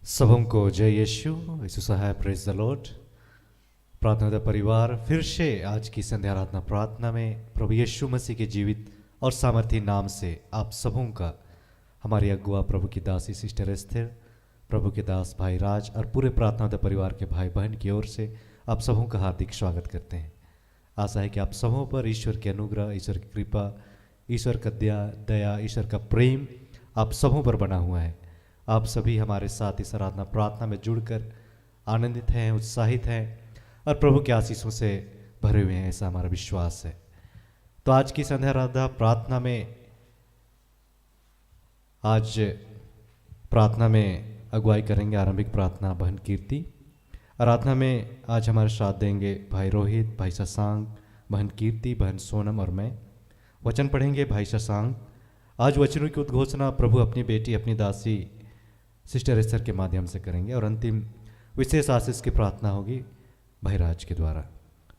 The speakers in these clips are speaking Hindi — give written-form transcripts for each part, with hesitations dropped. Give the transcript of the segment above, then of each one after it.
सबों को जय यीशु यीशु सहाय प्रेज द लॉर्ड। प्रार्थना का परिवार फिर से आज की संध्या आराधना प्रार्थना में प्रभु यीशु मसीह के जीवित और सामर्थी नाम से आप सबों का, हमारी अगुआ प्रभु की दासी सिस्टर एस्थर, प्रभु के दास भाई राज और पूरे प्रार्थना का परिवार के भाई बहन की ओर से आप सबों का हार्दिक स्वागत करते हैं। आशा है कि आप सबों पर ईश्वर की अनुग्रह, ईश्वर की कृपा, ईश्वर का दया, ईश्वर का प्रेम आप सबों पर बना हुआ है। आप सभी हमारे साथ इस आराधना प्रार्थना में जुड़कर आनंदित हैं, उत्साहित हैं और प्रभु के आशीषों से भरे हुए हैं, ऐसा हमारा विश्वास है। तो आज की संध्या आराधना प्रार्थना में आज प्रार्थना में अगुवाई करेंगे आरंभिक प्रार्थना बहन कीर्ति। आराधना में आज हमारे साथ देंगे भाई रोहित, भाई शशांक, बहन कीर्ति, बहन सोनम और मैं। वचन पढ़ेंगे भाई शशांक। आज वचनों की उद्घोषणा प्रभु अपनी बेटी, अपनी दासी सिस्टर एस्थर के माध्यम से करेंगे और अंतिम विशेष आशीष की प्रार्थना होगी भाई राज के द्वारा।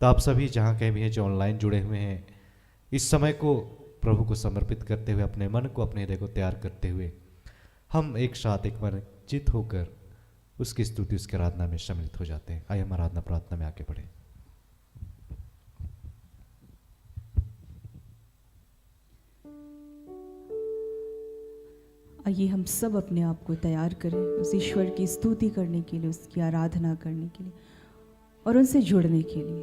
तो आप सभी जहाँ कहीं भी हैं, जो ऑनलाइन जुड़े हुए हैं, इस समय को प्रभु को समर्पित करते हुए, अपने मन को, अपने हृदय को तैयार करते हुए हम एक साथ एक मन चित होकर उसकी स्तुति, उसकी आराधना में सम्मिलित हो जाते हैं। आइए हम आराधना प्रार्थना में आगे बढ़ें। आइए हम सब अपने आप को तैयार करें उस ईश्वर की स्तुति करने के लिए, उसकी आराधना करने के लिए और उनसे जुड़ने के लिए।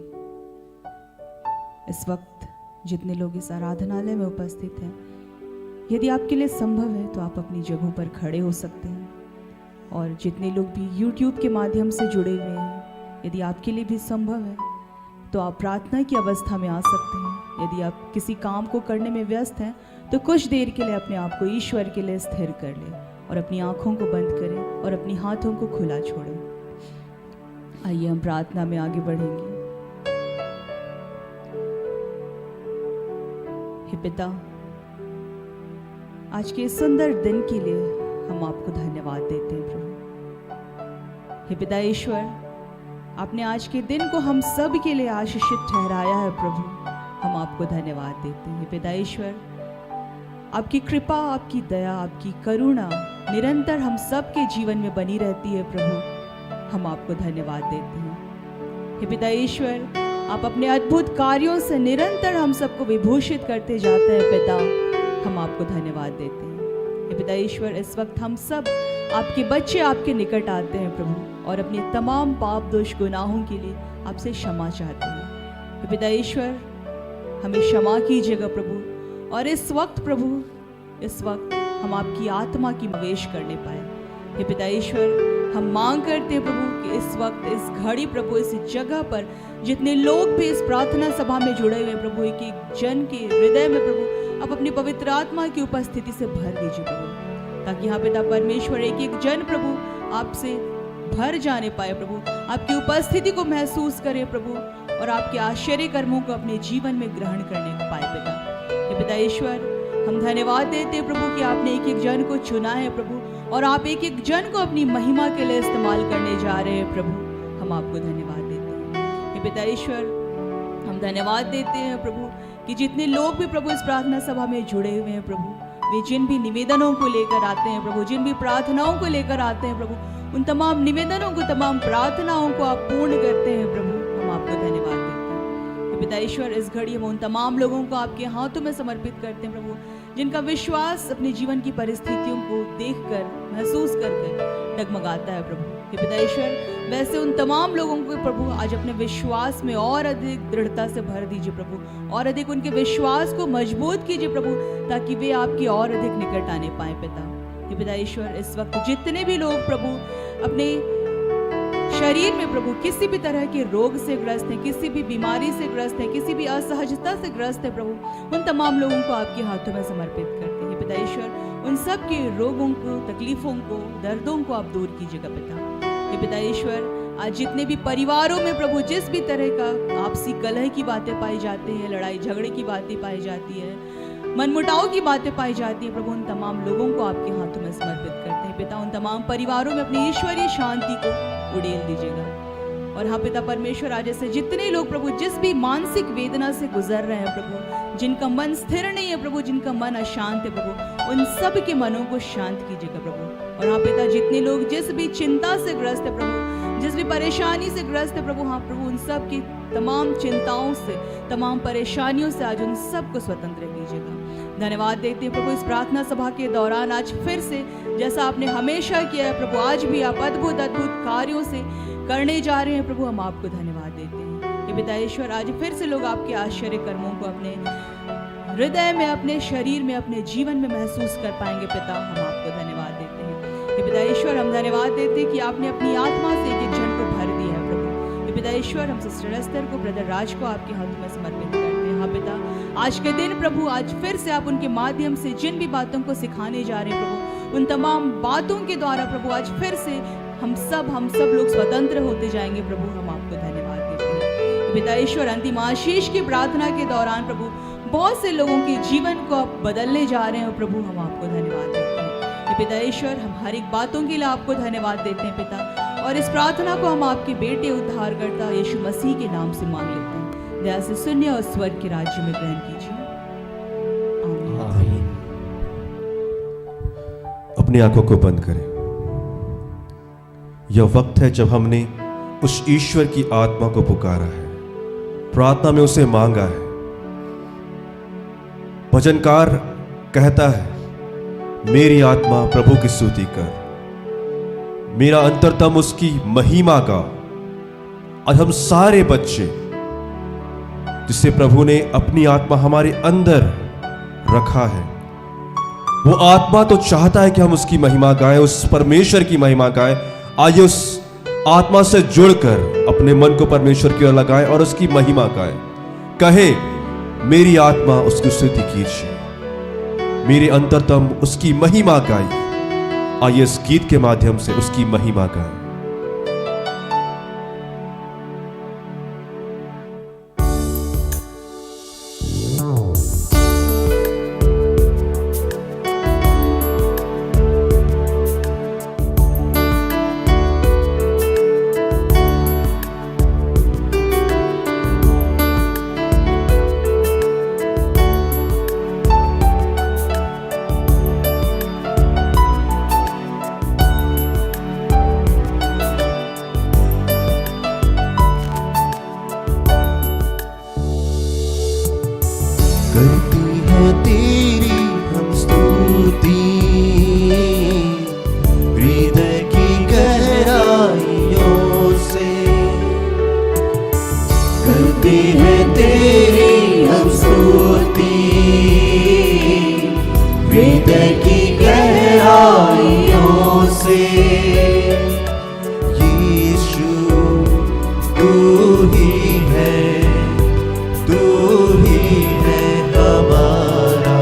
इस वक्त जितने लोग इस आराधनालय में उपस्थित हैं, यदि आपके लिए संभव है तो आप अपनी जगहों पर खड़े हो सकते हैं। और जितने लोग भी YouTube के माध्यम से जुड़े हुए हैं, यदि आपके लिए भी संभव है तो आप प्रार्थना की अवस्था में आ सकते हैं। यदि आप किसी काम को करने में व्यस्त हैं तो कुछ देर के लिए अपने आप को ईश्वर के लिए स्थिर कर लें और अपनी आंखों को बंद करें और अपनी हाथों को खुला छोड़ें। आइए हम प्रार्थना में आगे बढ़ेंगे। हे पिता, आज के इस सुंदर दिन के लिए हम आपको धन्यवाद देते हैं प्रभु। हे पिता ईश्वर, आपने आज के दिन को हम सब के लिए आशीषित ठहराया है प्रभु, हम आपको धन्यवाद देते हैं। हे पिता ईश्वर, आपकी कृपा, आपकी दया, आपकी करुणा निरंतर हम सब के जीवन में बनी रहती है प्रभु, हम आपको धन्यवाद देते हैं। हे पिता ईश्वर, आप अपने अद्भुत कार्यों से निरंतर हम सबको विभूषित करते जाते हैं पिता, हम आपको धन्यवाद देते हैं। हे पिता ईश्वर, इस वक्त हम सब आपके बच्चे आपके निकट आते हैं प्रभु और अपने तमाम पाप दोष गुनाहों के लिए आपसे क्षमा चाहते हैं। हे पिता ईश्वर, हमें क्षमा कीजिएगा प्रभु। और इस वक्त प्रभु, इस वक्त हम आपकी आत्मा की प्रवेश करने पाए। हे पिता ईश्वर, हम मांग करते हैं प्रभु कि इस वक्त, इस घड़ी प्रभु, इस जगह पर जितने लोग भी इस प्रार्थना सभा में जुड़े हुए हैं प्रभु, एक एक जन के हृदय में प्रभु आप अपनी पवित्र आत्मा की उपस्थिति से भर दीजिए प्रभु, ताकि यहाँ पिता परमेश्वर एक एक जन प्रभु आपसे भर जाने पाए प्रभु, आपकी उपस्थिति को महसूस करे प्रभु और आपके आश्चर्य कर्मों को अपने जीवन में ग्रहण करने को पाए पिता। पिता ईश्वर, हम धन्यवाद देते हैं प्रभु कि आपने एक एक जन को चुना है प्रभु और आप एक एक जन को अपनी महिमा के लिए इस्तेमाल करने जा रहे हैं प्रभु, हम आपको धन्यवाद देते हैं। हे पिता ईश्वर, हम धन्यवाद देते हैं प्रभु कि जितने लोग भी प्रभु इस प्रार्थना सभा में जुड़े हुए हैं प्रभु, वे जिन भी निवेदनों को लेकर आते हैं प्रभु, जिन भी प्रार्थनाओं को लेकर आते हैं प्रभु, उन तमाम निवेदनों को, तमाम प्रार्थनाओं को आप पूर्ण करते हैं प्रभु, हम आपको धन्यवाद देते हैं। पिता ईश्वर, इस घड़ी हम उन तमाम लोगों को आपके हाथों में समर्पित करते हैं प्रभु, जिनका विश्वास अपने जीवन की परिस्थितियों को देखकर, महसूस कर डगमगाता है प्रभु। हे पिता ईश्वर, वैसे उन तमाम लोगों को प्रभु आज अपने विश्वास में और अधिक दृढ़ता से भर दीजिए प्रभु, और अधिक उनके विश्वास को मजबूत कीजिए प्रभु, ताकि वे आपकी और अधिक निकट आने पाए पिता। हे पिता ईश्वर, इस वक्त जितने भी लोग प्रभु अपने शरीर में प्रभु किसी भी तरह के रोग से ग्रस्त हैं, किसी भी बीमारी से ग्रस्त हैं, किसी भी असहजता से ग्रस्त है प्रभु, उन तमाम लोगों को आपके हाथों में समर्पित करते हैं पिता ईश्वर। उन सब के रोगों को, तकलीफों को, दर्दों को आप दूर कीजिएगा पिता। हे पिता ईश्वर, आज जितने भी परिवारों में प्रभु जिस भी तरह का आपसी कलह की बातें पाई जाती हैं, लड़ाई झगड़े की बातें पाई जाती है, मनमुटाव की बातें पाई जाती है प्रभु, उन तमाम लोगों को आपके हाथों में समर्पित करते हैं पिता। उन तमाम परिवारों में अपनी ईश्वरीय शांति को उड़ेल दीजिएगा। और हाँ पिता परमेश्वर, आज ऐसे जितने लोग प्रभु जिस भी मानसिक वेदना से गुजर रहे हैं प्रभु, जिनका मन स्थिर नहीं है प्रभु, जिनका मन अशांत है प्रभु, उन सब के मनों को शांत कीजिएगा प्रभु। और हाँ पिता, जितने लोग जिस भी चिंता से ग्रस्त है प्रभु, जिस भी परेशानी से ग्रस्त है प्रभु, हाँ प्रभु उन सब की तमाम चिंताओं से, तमाम परेशानियों से आज उन सबको स्वतंत्र कीजिएगा। धन्यवाद देते हैं प्रभु इस प्रार्थना सभा के दौरान आज फिर से जैसा आपने हमेशा किया है प्रभु, आज भी आप अद्भुत अद्भुत कार्यों से करने जा रहे हैं प्रभु, हम आपको धन्यवाद देते हैं। हे पिता ईश्वर, आज फिर से लोग आपके आश्चर्य कर्मों को अपने हृदय में, अपने शरीर में, अपने जीवन में महसूस कर पाएंगे पिता, हम आपको धन्यवाद देते हैं। हे पिता ईश्वर, हम धन्यवाद देते हैं कि आपने अपनी आत्मा से एक एक जन को भर दिया है प्रभु। हे पिता ईश्वर, हम सिस्टर एस्तर को, ब्रदर राज को आपके हाथों में समर्पित करते हैं। हाँ पिता, आज के दिन प्रभु, आज फिर से आप उनके माध्यम से जिन भी बातों को सिखाने जा रहे हैं प्रभु, उन तमाम बातों के द्वारा प्रभु आज फिर से हम सब लोग स्वतंत्र होते जाएंगे प्रभु, हम आपको धन्यवाद देते हैं। पिता ईश्वर, अंतिम आशीष की प्रार्थना के दौरान प्रभु बहुत से लोगों के जीवन को आप बदलने जा रहे हैं प्रभु, हम आपको धन्यवाद देते हैं। पिता ईश्वर, हम हर एक बातों के लिए आपको धन्यवाद देते हैं पिता, और इस प्रार्थना को हम आपके बेटे उद्धारकर्ता यीशु मसीह के नाम से मांग लेते हैं। दया से सुनिए और स्वर्ग के राज्य में ग्रहण कीजिए। आमीन। अपनी आंखों को बंद करें। यह वक्त है जब हमने उस ईश्वर की आत्मा को पुकारा है, प्रार्थना में उसे मांगा है। भजनकार कहता है, मेरी आत्मा प्रभु की स्तुति कर, मेरा अंतरतम उसकी महिमा का। आज हम सारे बच्चे जिसे प्रभु ने अपनी आत्मा हमारे अंदर रखा है, वो आत्मा तो चाहता है कि हम उसकी महिमा गाएं, उस परमेश्वर की महिमा गाएं। आइए उस आत्मा से जुड़कर अपने मन को परमेश्वर की ओर लगाएं और उसकी महिमा गाएं। कहे, मेरी आत्मा उसकी स्तुति कीजिए, मेरे अंतरतम उसकी महिमा गाइए। आइए इस गीत के माध्यम से उसकी महिमा गाएं। करती है तेरी हम स्तुति, हृदय की गहराइयों से। करती है तेरी हम स्तुति, हृदय की गहराइयों से। यीशु तू ही है, तू ही है हमारा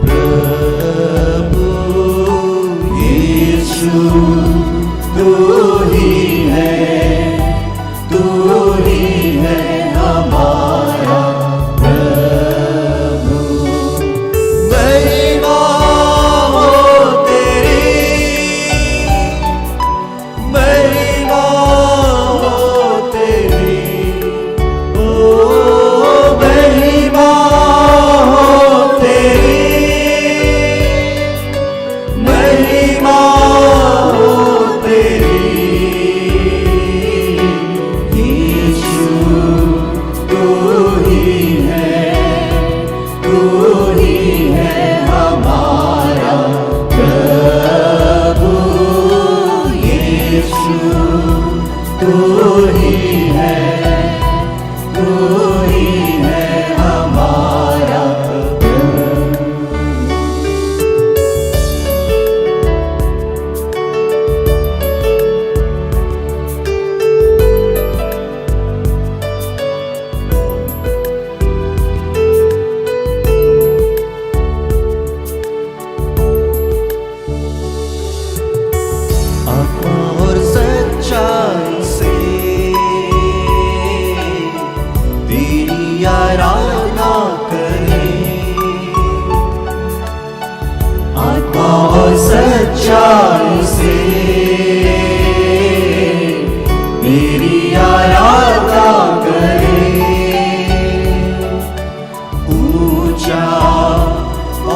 प्रभु। यीशु तू ही है, तू ही है हमारा प्रभु। महिमा हो तेरी, महिमा हो तेरी, ओ महिमा हो तेरी, महिमा हो तेरी। यीशु तू ही है, तू ही है हमारा प्रभु। यीशु तू ही है, तू ही है हमारा प्रभु। आत्मा और सच्चाई से तेरी आराधना करें। आत्मा और सच्चाई से तेरी आराधना करें। ऊंचा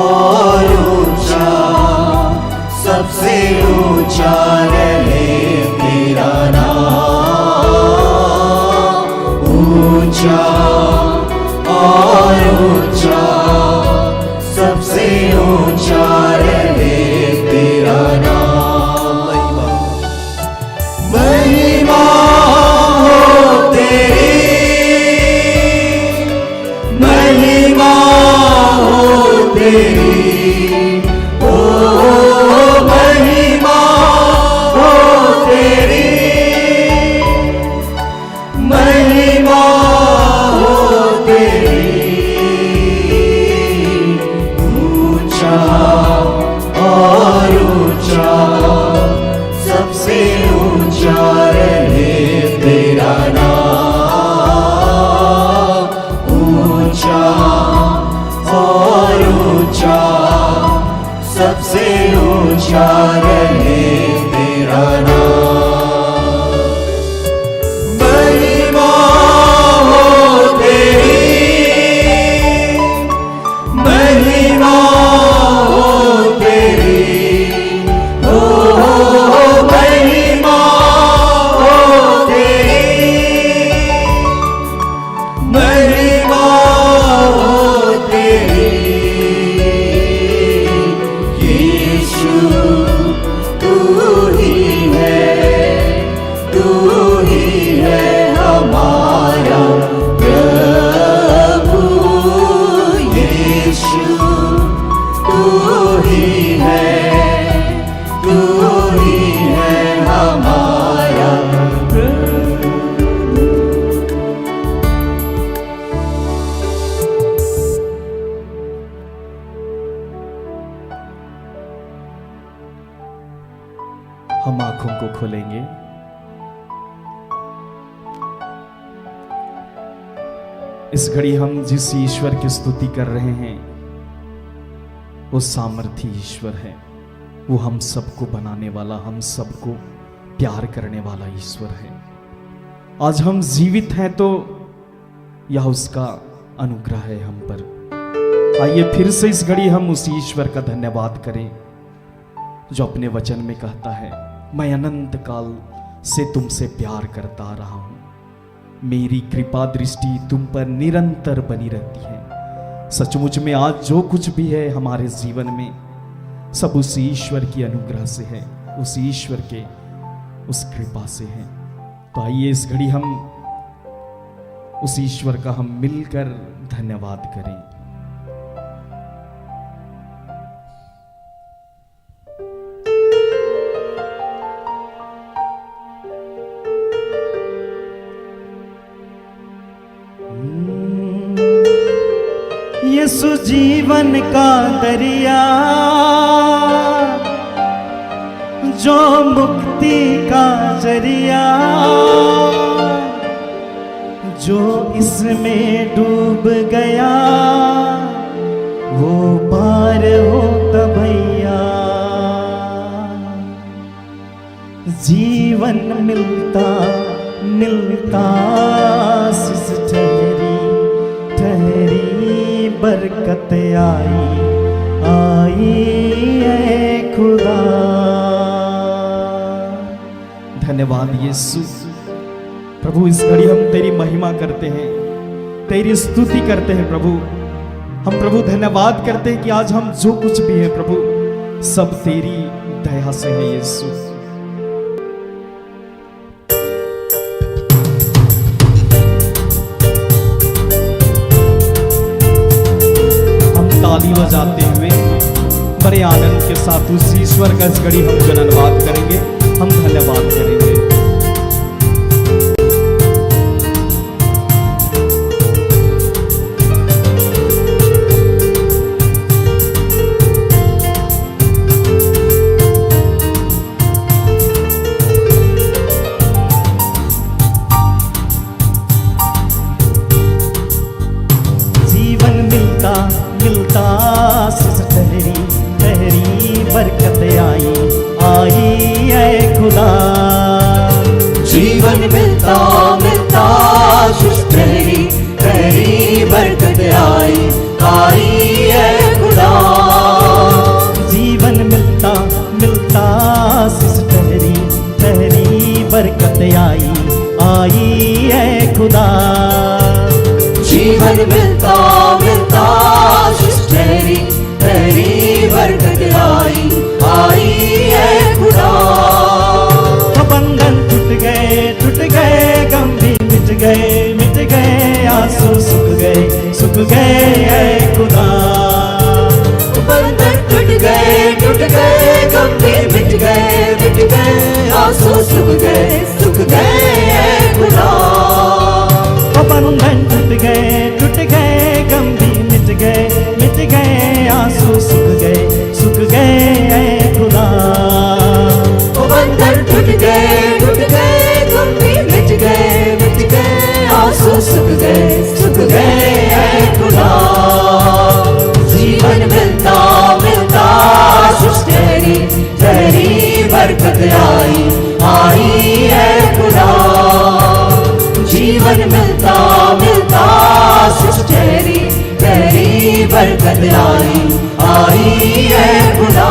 और ऊंचा ऊंचा रहे तेरा नाम। महिमा हो तेरी, महिमा हो तेरी, हो महिमा हो तेरी, महिमा हो तेरी। यीशु तू ही है हमारा प्रभु। यीशु तू ही है हमारा प्रभु। हम आंखों को खोलेंगे। इस घड़ी हम जिस ईश्वर की स्तुति कर रहे हैं वो सामर्थी ईश्वर है। वो हम सबको बनाने वाला, हम सबको प्यार करने वाला ईश्वर है। आज हम जीवित हैं तो यह उसका अनुग्रह है हम पर। आइए फिर से इस घड़ी हम उस ईश्वर का धन्यवाद करें जो अपने वचन में कहता है, मैं अनंत काल से तुमसे प्यार करता आ रहा हूं, मेरी कृपा दृष्टि तुम पर निरंतर बनी रहती है। सचमुच में आज जो कुछ भी है हमारे जीवन में सब उस ईश्वर की अनुग्रह से है, उस ईश्वर के उस कृपा से है। तो आइए इस घड़ी हम उस ईश्वर का हम मिलकर धन्यवाद करें। यीशु जीवन का दरिया, जो मुक्ति का जरिया, जो इसमें डूब गया वो पार होता भैया। जीवन मिलता मिलता सिस ठहरी ठहरी बरकत आई ऐ खुदा। धन्यवाद यीशु। प्रभु इस घड़ी हम तेरी महिमा करते हैं, तेरी स्तुति करते हैं प्रभु। हम प्रभु धन्यवाद करते हैं कि आज हम जो कुछ भी हैं प्रभु सब तेरी दया से है यीशु। ताली बजाते हुए बड़े आनंद के साथ उस ईश्वर का इस घड़ी हम धन्यवाद करेंगे, हम धन्यवाद करेंगे। जीवन मिलता मिलता सिस ठहरी ठहरी बरकत आई ऐ खुदा। जीवन मिलता मिलता सिस ठहरी ठहरी बरकत आई ऐ खुदा। जीवन मिलता मिलता सिस ठहरी ठहरी बरकत आई ऐ खुदा। जीवन मिलता मिलता ठहरी ठहरी बरकत आई ऐ खुदा। बंधन टूट गए गम भी मिट गए आंसू सूख गए ऐ खुदा। बंधन टूट गए गम भी मिट गए आंसू सूख गए ऐ खुदा। बंधन टूट गए गम भी मिट गए आंसू सूख गए ऐ खुदा। बंधन टूट गए गम भी मिट गए आंसू सूख गए ऐ खुदा। जीवन मिलता मिलता सुस्ते बरकत आई है खुदा।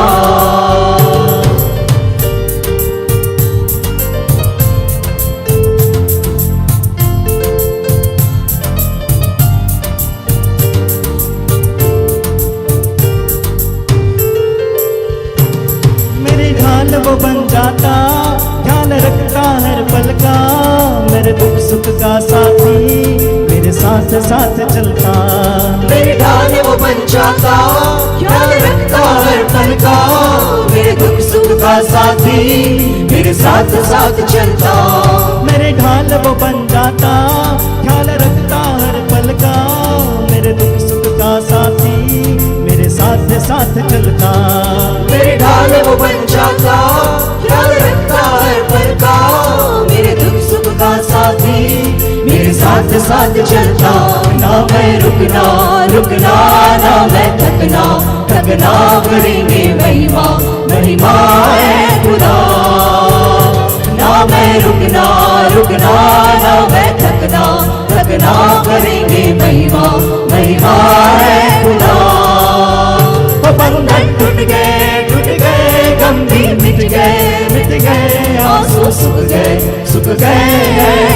मेरी ढाल वो बन जाता, ख्याल रखता हर पल का, मेरे दुख सुख का साथी मेरे साथ साथ चलता। मेरी ढाल वो बन जाता, ख्याल रखता हर पल का, मेरे दुख सुख का साथी मेरे साथ साथ चलता। मेरे ढाल वो बन जाता, ख्याल रखता हर पल का, मेरे दुख सुख का साथी मेरे साथ साथ चलता। मेरी ढाल वो बन जाता, ख्याल रखता हर पल का, मेरे दुख सुख का साथी मेरे साथ साथ चलता। ना मैं रुकना रुकना, ना मैं थकना थकना, करेंगे महिमा महिमा है खुदा। ना मैं रुकना रुकना, ना मैं थकना थकना, करेंगे महिमा महिमा है खुदा। वो बंधन टूट गए गम भी मिट गए, आंसू सूख गए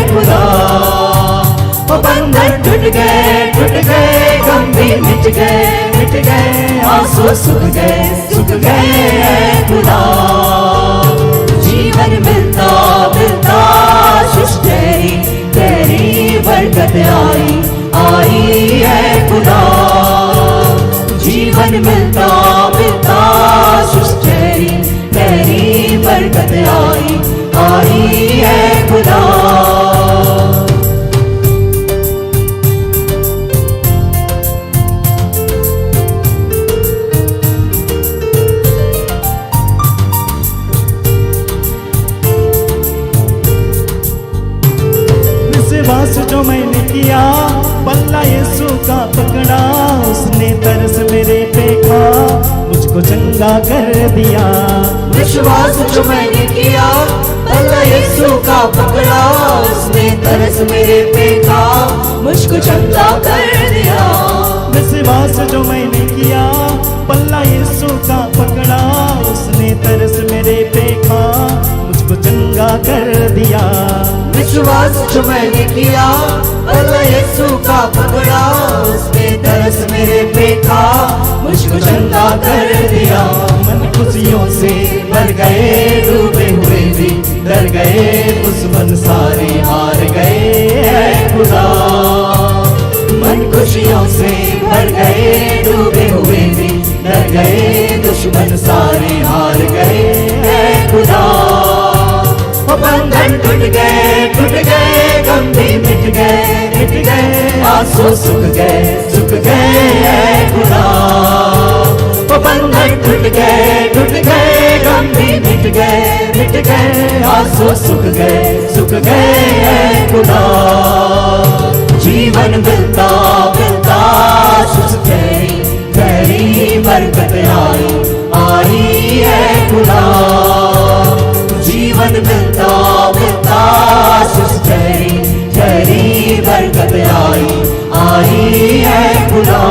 खुदा। वो बंधन टूट गए गम भी मिट गए, आंसू सूख गए खुदा। जीवन मिलता मिलता आशीष तेरी बरकत आई है खुदा। जीवन मिलता मिलता आशीष तेरी बरकत आई है खुदा। विश्वास जो मैंने किया, पल्ला यीशु का पकड़ा, उसने तरस मेरे पे खा मुझको चंगा कर दिया। विश्वास जो मैंने किया, पल्ला यीशु का पकड़ा, उसने तरस मेरे पे खा मुझको चंगा कर दिया। विश्वास जो मैंने किया, पल्ला यीशु का पकड़ा, उसने तरस मेरे पे खा मुझको चंगा कर दिया। विश्वास जो मैंने किया, पल्ला यीशु का पकड़ा, उसने तरस मेरे पे खा मुझको चंगा कर दिया। मन खुशियों से भर गए डूबे हुए भी डर गए, दुश्मन सारे हार गए है खुदा। मन खुशियों से भर गए डूबे हुए भी डर गए, दुश्मन सारे हार गए है खुदा। वो बंधन टूट गए गम भी मिट गए, आंसू सूख गए है खुदा। वो बंधन टूट गए गम भी मिट गए, आंसू सूख गए है खुदा। जीवन मिलता मिलता आशीष तेरी बरकत आई है खुदा। जीवन मिलता मिलता आशीष तेरी बरकत आई है खुदा।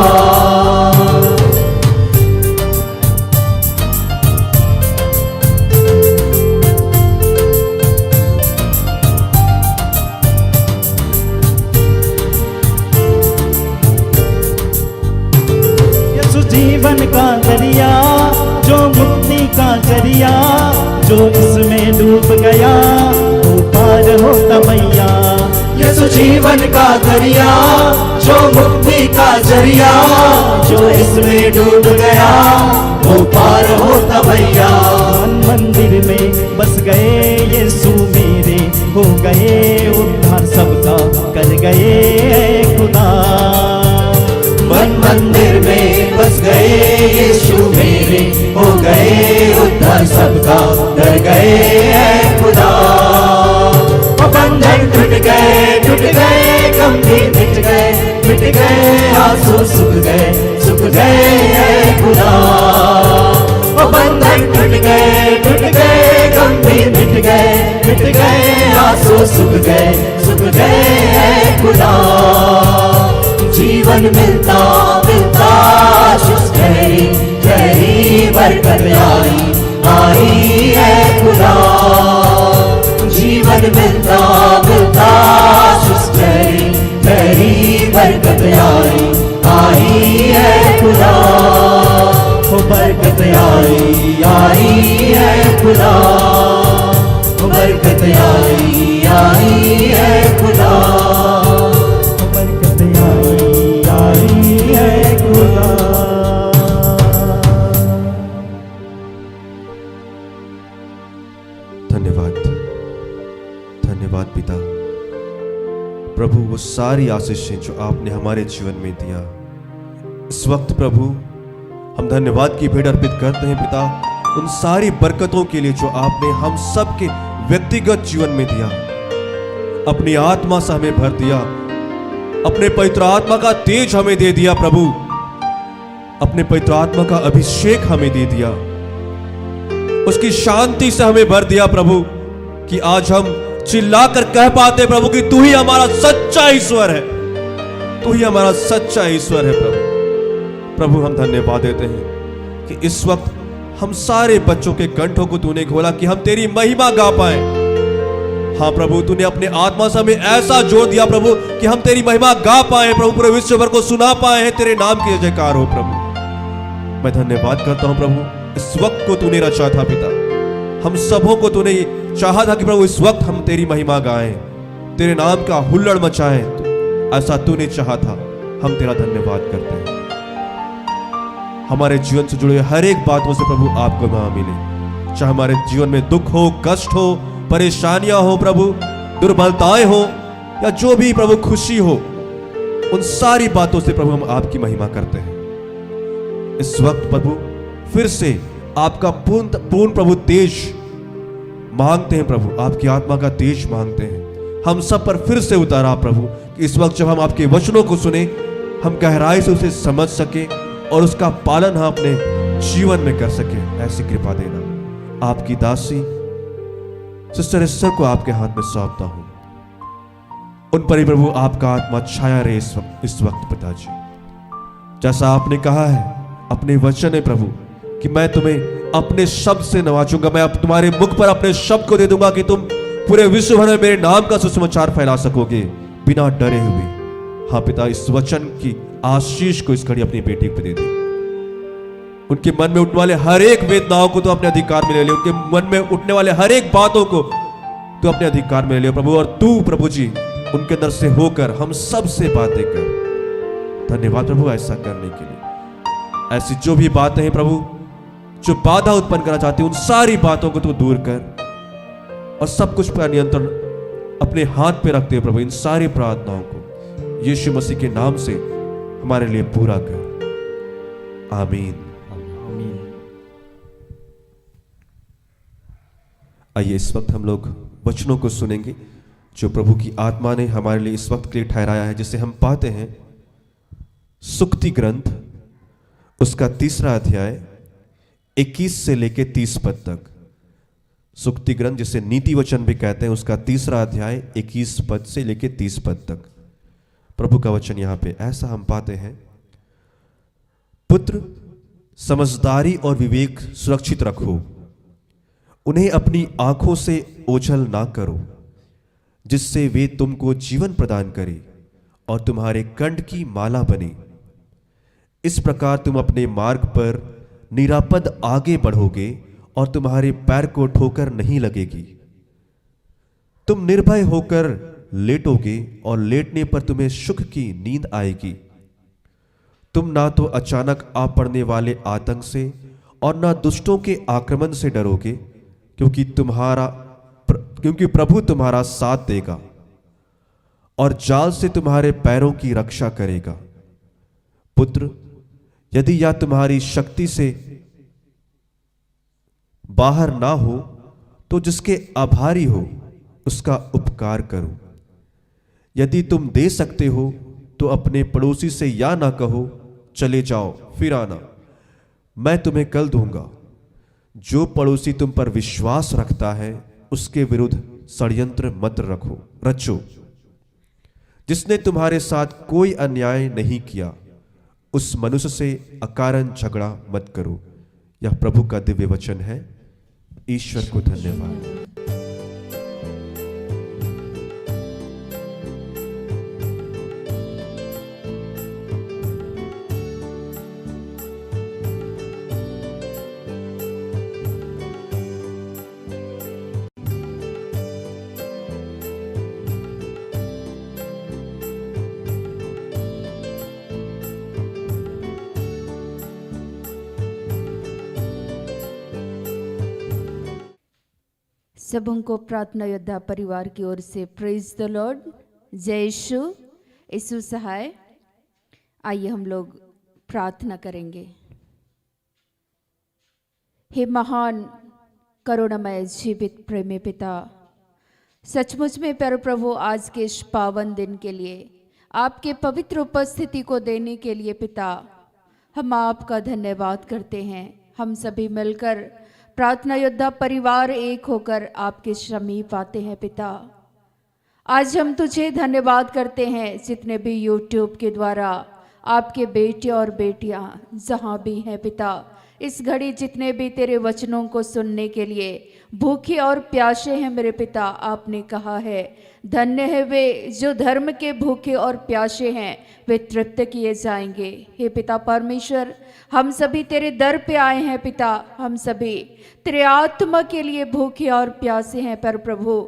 जीवन का दरिया, जो मुक्ति का जरिया, जो इसमें डूब गया वो पार होता मैया। यीशु जीवन का दरिया, जो मुक्ति का जरिया, जो इसमें डूब गया वो पार होता भैया। मंदिर में बस गए यीशु मेरे, हो गए उद्धार सबका कर गए खुदा। मन मंदिर में बस गए यीशु मेरे, हो गए उद्धार सबका डर गए है खुदा। वो बंधन टूट गए गम भी मिट गए, आंसू सूख गए है खुदा। वो बंधन टूट गए गम भी मिट गए, आंसू सूख गए है खुदा। जीवन मिलता मिलता आशीष ठहरी ठहरी बरकत आई है खुदा। जीवन मिलता मिलता आशीष ठहरी ठहरी बरकत आई है खुदा। वो बरकत आई है खुदा। वो बरकत आई है खुदा। वो बरकत आई है खुदा। धन्यवाद, धन्यवाद पिता प्रभु, वो सारी आशीषें जो आपने हमारे जीवन में दिया। इस वक्त प्रभु हम धन्यवाद की भेंट अर्पित करते हैं पिता, उन सारी बरकतों के लिए जो आपने हम सब के व्यक्तिगत जीवन में दिया। अपनी आत्मा से हमें भर दिया, अपने पवित्र आत्मा का तेज हमें दे दिया प्रभु, अपने पवित्र आत्मा का अभिषेक हमें दे दिया, उसकी शांति से हमें भर दिया प्रभु, कि आज हम चिल्लाकर कह पाते प्रभु कि तू ही हमारा सच्चा ईश्वर है, तू ही हमारा सच्चा ईश्वर है प्रभु। प्रभु हम धन्यवाद देते हैं कि इस वक्त हम सारे बच्चों के कंठों को तूने खोला कि हम तेरी महिमा गा पाए। हाँ प्रभु, तूने अपने आत्मा से हमें ऐसा जोड़ दिया प्रभु कि हम तेरी महिमा गा पाए प्रभु, पूरे विश्व भर को सुना पाए हैं, तेरे नाम की जयकार हो प्रभु। मैं धन्यवाद करता हूं प्रभु, इस वक्त को तूने रचा था पिता, हम सबों को तूने चाहा था कि प्रभु इस वक्त हम तेरी महिमा गाएं, तेरे नाम का हुल्लड़ मचाएं, ऐसा तूने चाहा था। हम तेरा धन्यवाद करते हैं। हमारे जीवन से जुड़े हर एक बातों से प्रभु आपको महिमा मिले, चाहे हमारे जीवन में दुख हो, कष्ट हो, परेशानियां हो प्रभु, दुर्बलताएं हो, या जो भी प्रभु खुशी हो, उन सारी बातों से प्रभु हम आपकी महिमा करते हैं। इस वक्त प्रभु फिर से आपका पूर्ण प्रभु तेज मांगते हैं प्रभु, आपकी आत्मा का तेज मांगते हैं। हम सब पर फिर से उतारा प्रभु, कि इस वक्त जब हम आपके वचनों को सुने, हम गहराई से उसे समझ सके और उसका पालन हम अपने जीवन में कर सके, ऐसी कृपा देना। आपकी दासी सिस्टर एस्टर को आपके हाथ में सौंपता हूं, उन पर ही प्रभु आपका आत्मा छाया रहे इस वक्त पिताजी। जैसा आपने कहा है अपने वचन है प्रभु, कि मैं तुम्हें अपने शब्द से नवाजूंगा, मैं तुम्हारे मुख पर अपने शब्द को दे दूंगा कि तुम पूरे विश्व भर में मेरे नाम का सुसमाचार फैला सकोगे बिना डरे हुए। हाँ पिता, इस वचन की आशीष को इस घड़ी अपनी बेटी को दे दे। उनके मन में उठने वाले हर एक वेदनाओं को तो अपने अधिकार में ले ले, उनके मन में उठने वाले हर एक बातों को तो अपने अधिकार में ले ले प्रभु, और तू प्रभु जी उनके अंदर से होकर हम सब से बातें कर। धन्यवाद प्रभु ऐसा करने के लिए। ऐसी जो भी बातें हैं प्रभु जो बाधा उत्पन्न करना चाहती, उन सारी बातों को तू दूर कर और सब कुछ पर नियंत्रण अपने हाथ पे रखते प्रभु। इन सारी प्रार्थनाओं को यीशु मसीह के नाम से हमारे लिए पूरा कर, आमीन। आइए इस वक्त हम लोग वचनों को सुनेंगे जो प्रभु की आत्मा ने हमारे लिए इस वक्त के लिए ठहराया है, जिसे हम पाते हैं सुक्ति ग्रंथ उसका 3 अध्याय 21 से लेके 30 पद तक। सुक्ति ग्रंथ जिसे नीति वचन भी कहते हैं, उसका 3 अध्याय 21 पद से लेके 30 पद तक प्रभु का वचन यहां पे ऐसा हम पाते हैं। पुत्र, समझदारी और विवेक सुरक्षित रखो, उन्हें अपनी आंखों से ओझल ना करो, जिससे वे तुमको जीवन प्रदान करे और तुम्हारे कंठ की माला बने। इस प्रकार तुम अपने मार्ग पर निरापद आगे बढ़ोगे और तुम्हारे पैर को ठोकर नहीं लगेगी। तुम निर्भय होकर लेटोगे और लेटने पर तुम्हें सुख की नींद आएगी। तुम ना तो अचानक आ पड़ने वाले आतंक से और ना दुष्टों के आक्रमण से डरोगे, क्योंकि प्रभु तुम्हारा साथ देगा और जाल से तुम्हारे पैरों की रक्षा करेगा। पुत्र, यदि यह तुम्हारी शक्ति से बाहर ना हो तो जिसके आभारी हो उसका उपकार करो। यदि तुम दे सकते हो तो अपने पड़ोसी से या ना कहो चले जाओ फिर आना, मैं तुम्हें कल दूंगा। जो पड़ोसी तुम पर विश्वास रखता है उसके विरुद्ध षड्यंत्र मत रचो। जिसने तुम्हारे साथ कोई अन्याय नहीं किया उस मनुष्य से अकारण झगड़ा मत करो। यह प्रभु का दिव्य वचन है। ईश्वर को धन्यवाद। सबों को प्रार्थना योद्धा परिवार की ओर से प्रेज द लॉर्ड। जय यीशु। यीशु सहाय। आइए हम लोग प्रार्थना करेंगे। हे महान करुणामय जीवित प्रेमी पिता, सचमुच में प्यारे प्रभु आज के इस पावन दिन के लिए, आपके पवित्र उपस्थिति को देने के लिए पिता हम आपका धन्यवाद करते हैं। हम सभी मिलकर प्रार्थना योद्धा परिवार एक होकर आपके समीप आते हैं पिता। आज हम तुझे धन्यवाद करते हैं जितने भी यूट्यूब के द्वारा आपके बेटे और बेटियां जहां भी हैं पिता, इस घड़ी जितने भी तेरे वचनों को सुनने के लिए भूखे और प्यासे हैं मेरे पिता। आपने कहा है धन्य है वे जो धर्म के भूखे और प्यासे हैं, वे तृप्त किए जाएंगे। हे पिता परमेश्वर, हम सभी तेरे दर पे आए हैं पिता। हम सभी तेरे आत्मा के लिए भूखे और प्यासे हैं पर प्रभु।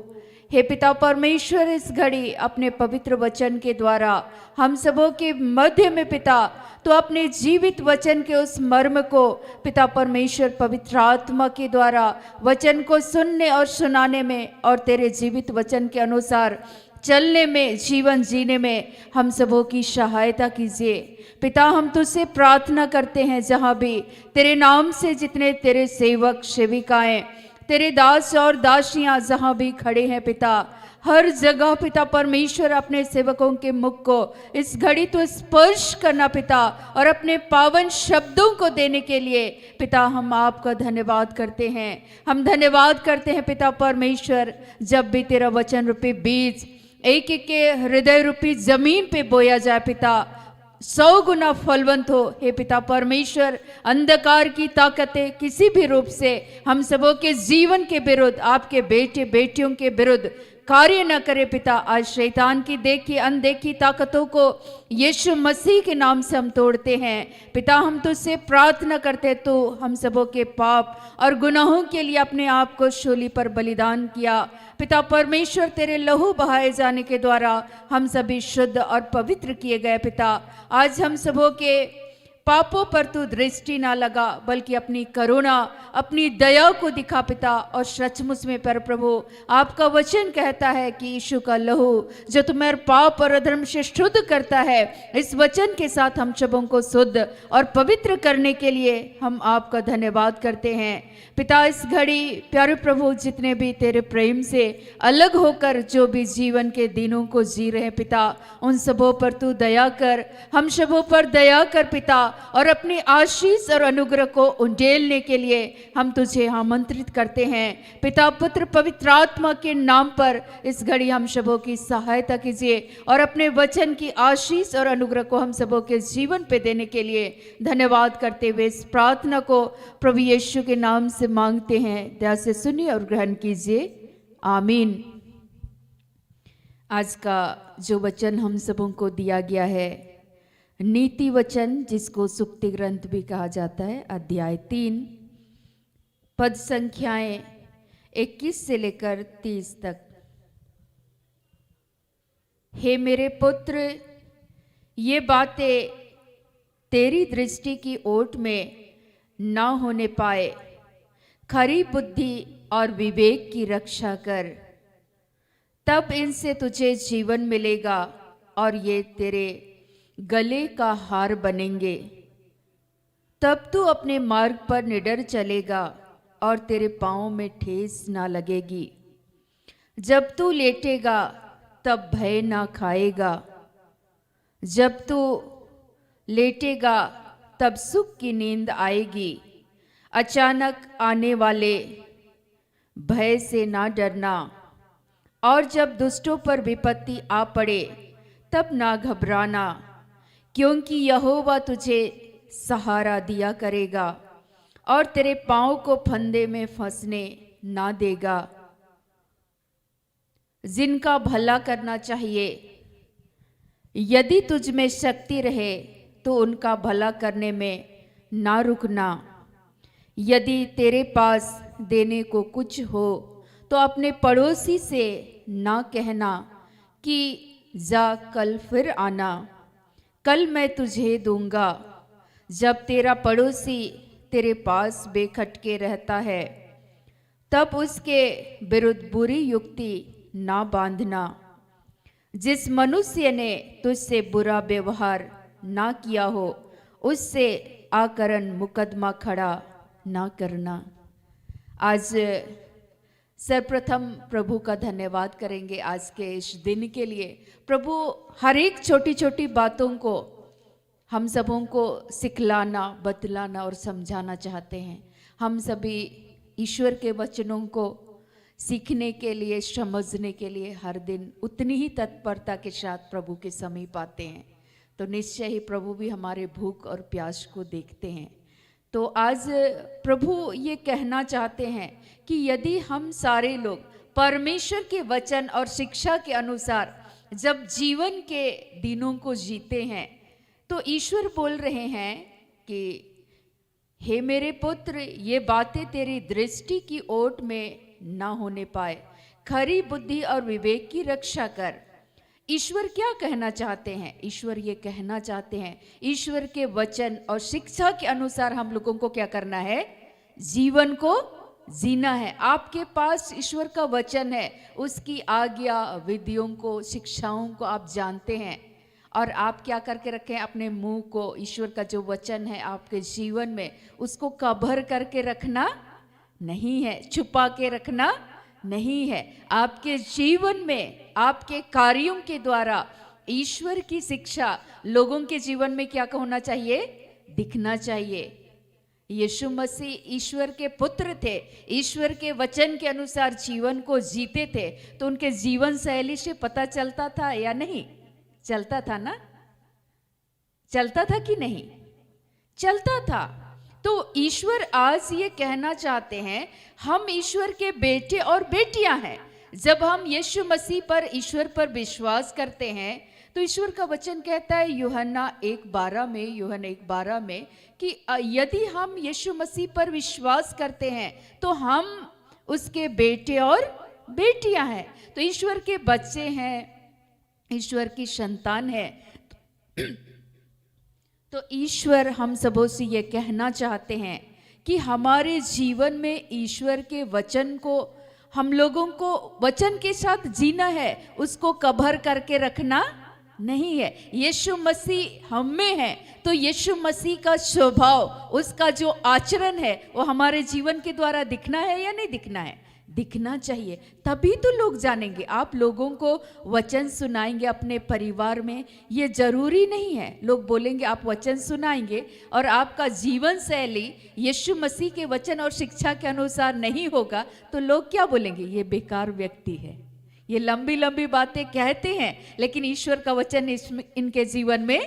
हे पिता परमेश्वर, इस घड़ी अपने पवित्र वचन के द्वारा हम सबों के मध्य में पिता तो अपने जीवित वचन के उस मर्म को पिता परमेश्वर पवित्र आत्मा के द्वारा वचन को सुनने और सुनाने में और तेरे जीवित वचन के अनुसार चलने में, जीवन जीने में हम सबों की सहायता कीजिए पिता। हम तुझसे प्रार्थना करते हैं जहाँ भी तेरे नाम से जितने तेरे सेवक सेविकाएं, तेरे दास और दासियां जहाँ भी खड़े हैं पिता, हर जगह पिता परमेश्वर अपने सेवकों के मुख को इस घड़ी तो स्पर्श करना पिता और अपने पावन शब्दों को देने के लिए पिता हम आपका धन्यवाद करते हैं। हम धन्यवाद करते हैं पिता परमेश्वर, जब भी तेरा वचन रूपी बीज एक एक के हृदय रूपी जमीन पे बोया जाए पिता, 100 गुना फलवंत हो। हे पिता परमेश्वर, अंधकार की ताकतें किसी भी रूप से हम सबों के जीवन के विरुद्ध, आपके बेटे बेटियों के विरुद्ध कार्य न करे पिता। आज शैतान की देखी अनदेखी ताकतों को यीशु मसीह के नाम से हम तोड़ते हैं पिता। हम तुझसे प्रार्थना करते, तो हम सबों के पाप और गुनाहों के लिए अपने आप को शूली पर बलिदान किया पिता परमेश्वर। तेरे लहू बहाए जाने के द्वारा हम सभी शुद्ध और पवित्र किए गए पिता। आज हम सबों के पापों पर तू दृष्टि ना लगा, बल्कि अपनी करुणा, अपनी दया को दिखा पिता। और सचमुच में पर प्रभु, आपका वचन कहता है कि यीशु का लहू जो तुम्हारे पाप और अधर्म से शुद्ध करता है, इस वचन के साथ हम सबों को शुद्ध और पवित्र करने के लिए हम आपका धन्यवाद करते हैं पिता। इस घड़ी प्यारे प्रभु, जितने भी तेरे प्रेम से अलग होकर जो भी जीवन के दिनों को जी रहे पिता, उन सबों पर तू दया कर, हम सबों पर दया कर पिता। और अपनी आशीष और अनुग्रह को उंडेलने के लिए हम तुझे आमंत्रित करते हैं पिता, पुत्र पवित्र आत्मा के नाम पर। इस घड़ी हम सबों की सहायता कीजिए और अपने वचन की आशीष और अनुग्रह को हम सबों के जीवन पे देने के लिए धन्यवाद करते हुए इस प्रार्थना को प्रभु यीशु के नाम से मांगते हैं। दया से सुनिए और ग्रहण कीजिए। आमीन। आज का जो वचन हम सबों को दिया गया है, नीति वचन, जिसको सुक्ति ग्रंथ भी कहा जाता है, अध्याय 3 पद संख्याएं 21 से लेकर 30 तक। हे मेरे पुत्र, ये बातें तेरी दृष्टि की ओट में ना होने पाए, खरी बुद्धि और विवेक की रक्षा कर, तब इनसे तुझे जीवन मिलेगा और ये तेरे गले का हार बनेंगे। तब तू अपने मार्ग पर निडर चलेगा और तेरे पाँव में ठेस ना लगेगी। जब तू लेटेगा तब भय ना खाएगा, जब तू लेटेगा तब सुख की नींद आएगी। अचानक आने वाले भय से ना डरना, और जब दुष्टों पर विपत्ति आ पड़े तब ना घबराना, क्योंकि यहोवा तुझे सहारा दिया करेगा और तेरे पाँव को फंदे में फंसने ना देगा। जिनका भला करना चाहिए, यदि तुझ में शक्ति रहे तो उनका भला करने में ना रुकना। यदि तेरे पास देने को कुछ हो तो अपने पड़ोसी से ना कहना कि जा कल फिर आना, कल मैं तुझे दूंगा। जब तेरा पड़ोसी तेरे पास बेखटके रहता है तब उसके विरुद्ध बुरी युक्ति ना बांधना। जिस मनुष्य ने तुझसे बुरा व्यवहार ना किया हो उससे आकरण मुकदमा खड़ा ना करना। आज सर्वप्रथम प्रभु का धन्यवाद करेंगे आज के इस दिन के लिए। प्रभु हर एक छोटी छोटी बातों को हम सबों को सिखलाना, बतलाना और समझाना चाहते हैं। हम सभी ईश्वर के वचनों को सीखने के लिए, समझने के लिए हर दिन उतनी ही तत्परता के साथ प्रभु के समीप आते हैं, तो निश्चय ही प्रभु भी हमारे भूख और प्यास को देखते हैं। तो आज प्रभु ये कहना चाहते हैं कि यदि हम सारे लोग परमेश्वर के वचन और शिक्षा के अनुसार जब जीवन के दिनों को जीते हैं, तो ईश्वर बोल रहे हैं कि हे मेरे पुत्र, ये बातें तेरी दृष्टि की ओट में ना होने पाए, खरी बुद्धि और विवेक की रक्षा कर। ईश्वर क्या कहना चाहते हैं? ईश्वर ये कहना चाहते हैं, ईश्वर के वचन और शिक्षा के अनुसार हम लोगों को क्या करना है? जीवन को जीना है। आपके पास ईश्वर का वचन है, उसकी आज्ञा, विधियों को, शिक्षाओं को आप जानते हैं, और आप क्या करके रखें? अपने मुंह को, ईश्वर का जो वचन है आपके जीवन में, उसको कवर करके रखना नहीं है, छुपा के रखना नहीं है। आपके जीवन में, आपके कार्यों के द्वारा ईश्वर की शिक्षा लोगों के जीवन में क्या होना चाहिए? दिखना चाहिए। यीशु मसीह ईश्वर के पुत्र थे, ईश्वर के वचन के अनुसार जीवन को जीते थे, तो उनके जीवन शैली से पता चलता था या नहीं? चलता था ना? चलता था कि नहीं? चलता था। तो ईश्वर आज ये कहना चाहते हैं, हम ईश्वर के बेटे और बेटियां हैं। जब हम यीशु मसीह पर, ईश्वर पर विश्वास करते हैं, तो ईश्वर का वचन कहता है यूहन्ना 1:12 में कि यदि हम यीशु मसीह पर विश्वास करते हैं तो हम उसके बेटे और बेटियां हैं। तो ईश्वर के बच्चे हैं, ईश्वर की संतान है। तो ईश्वर हम सबों से ये कहना चाहते हैं कि हमारे जीवन में ईश्वर के वचन को, हम लोगों को वचन के साथ जीना है, उसको कवर करके रखना नहीं है। यीशु मसीह हम में है, तो यीशु मसीह का स्वभाव, उसका जो आचरण है, वो हमारे जीवन के द्वारा दिखना है या नहीं दिखना है? दिखना चाहिए, तभी तो लोग जानेंगे। आप लोगों को वचन सुनाएंगे अपने परिवार में, ये जरूरी नहीं है लोग बोलेंगे आप वचन सुनाएंगे और आपका जीवन शैली यीशु मसीह के वचन और शिक्षा के अनुसार नहीं होगा, तो लोग क्या बोलेंगे? ये बेकार व्यक्ति है, ये लंबी लंबी बातें कहते हैं लेकिन ईश्वर का वचन इनके जीवन में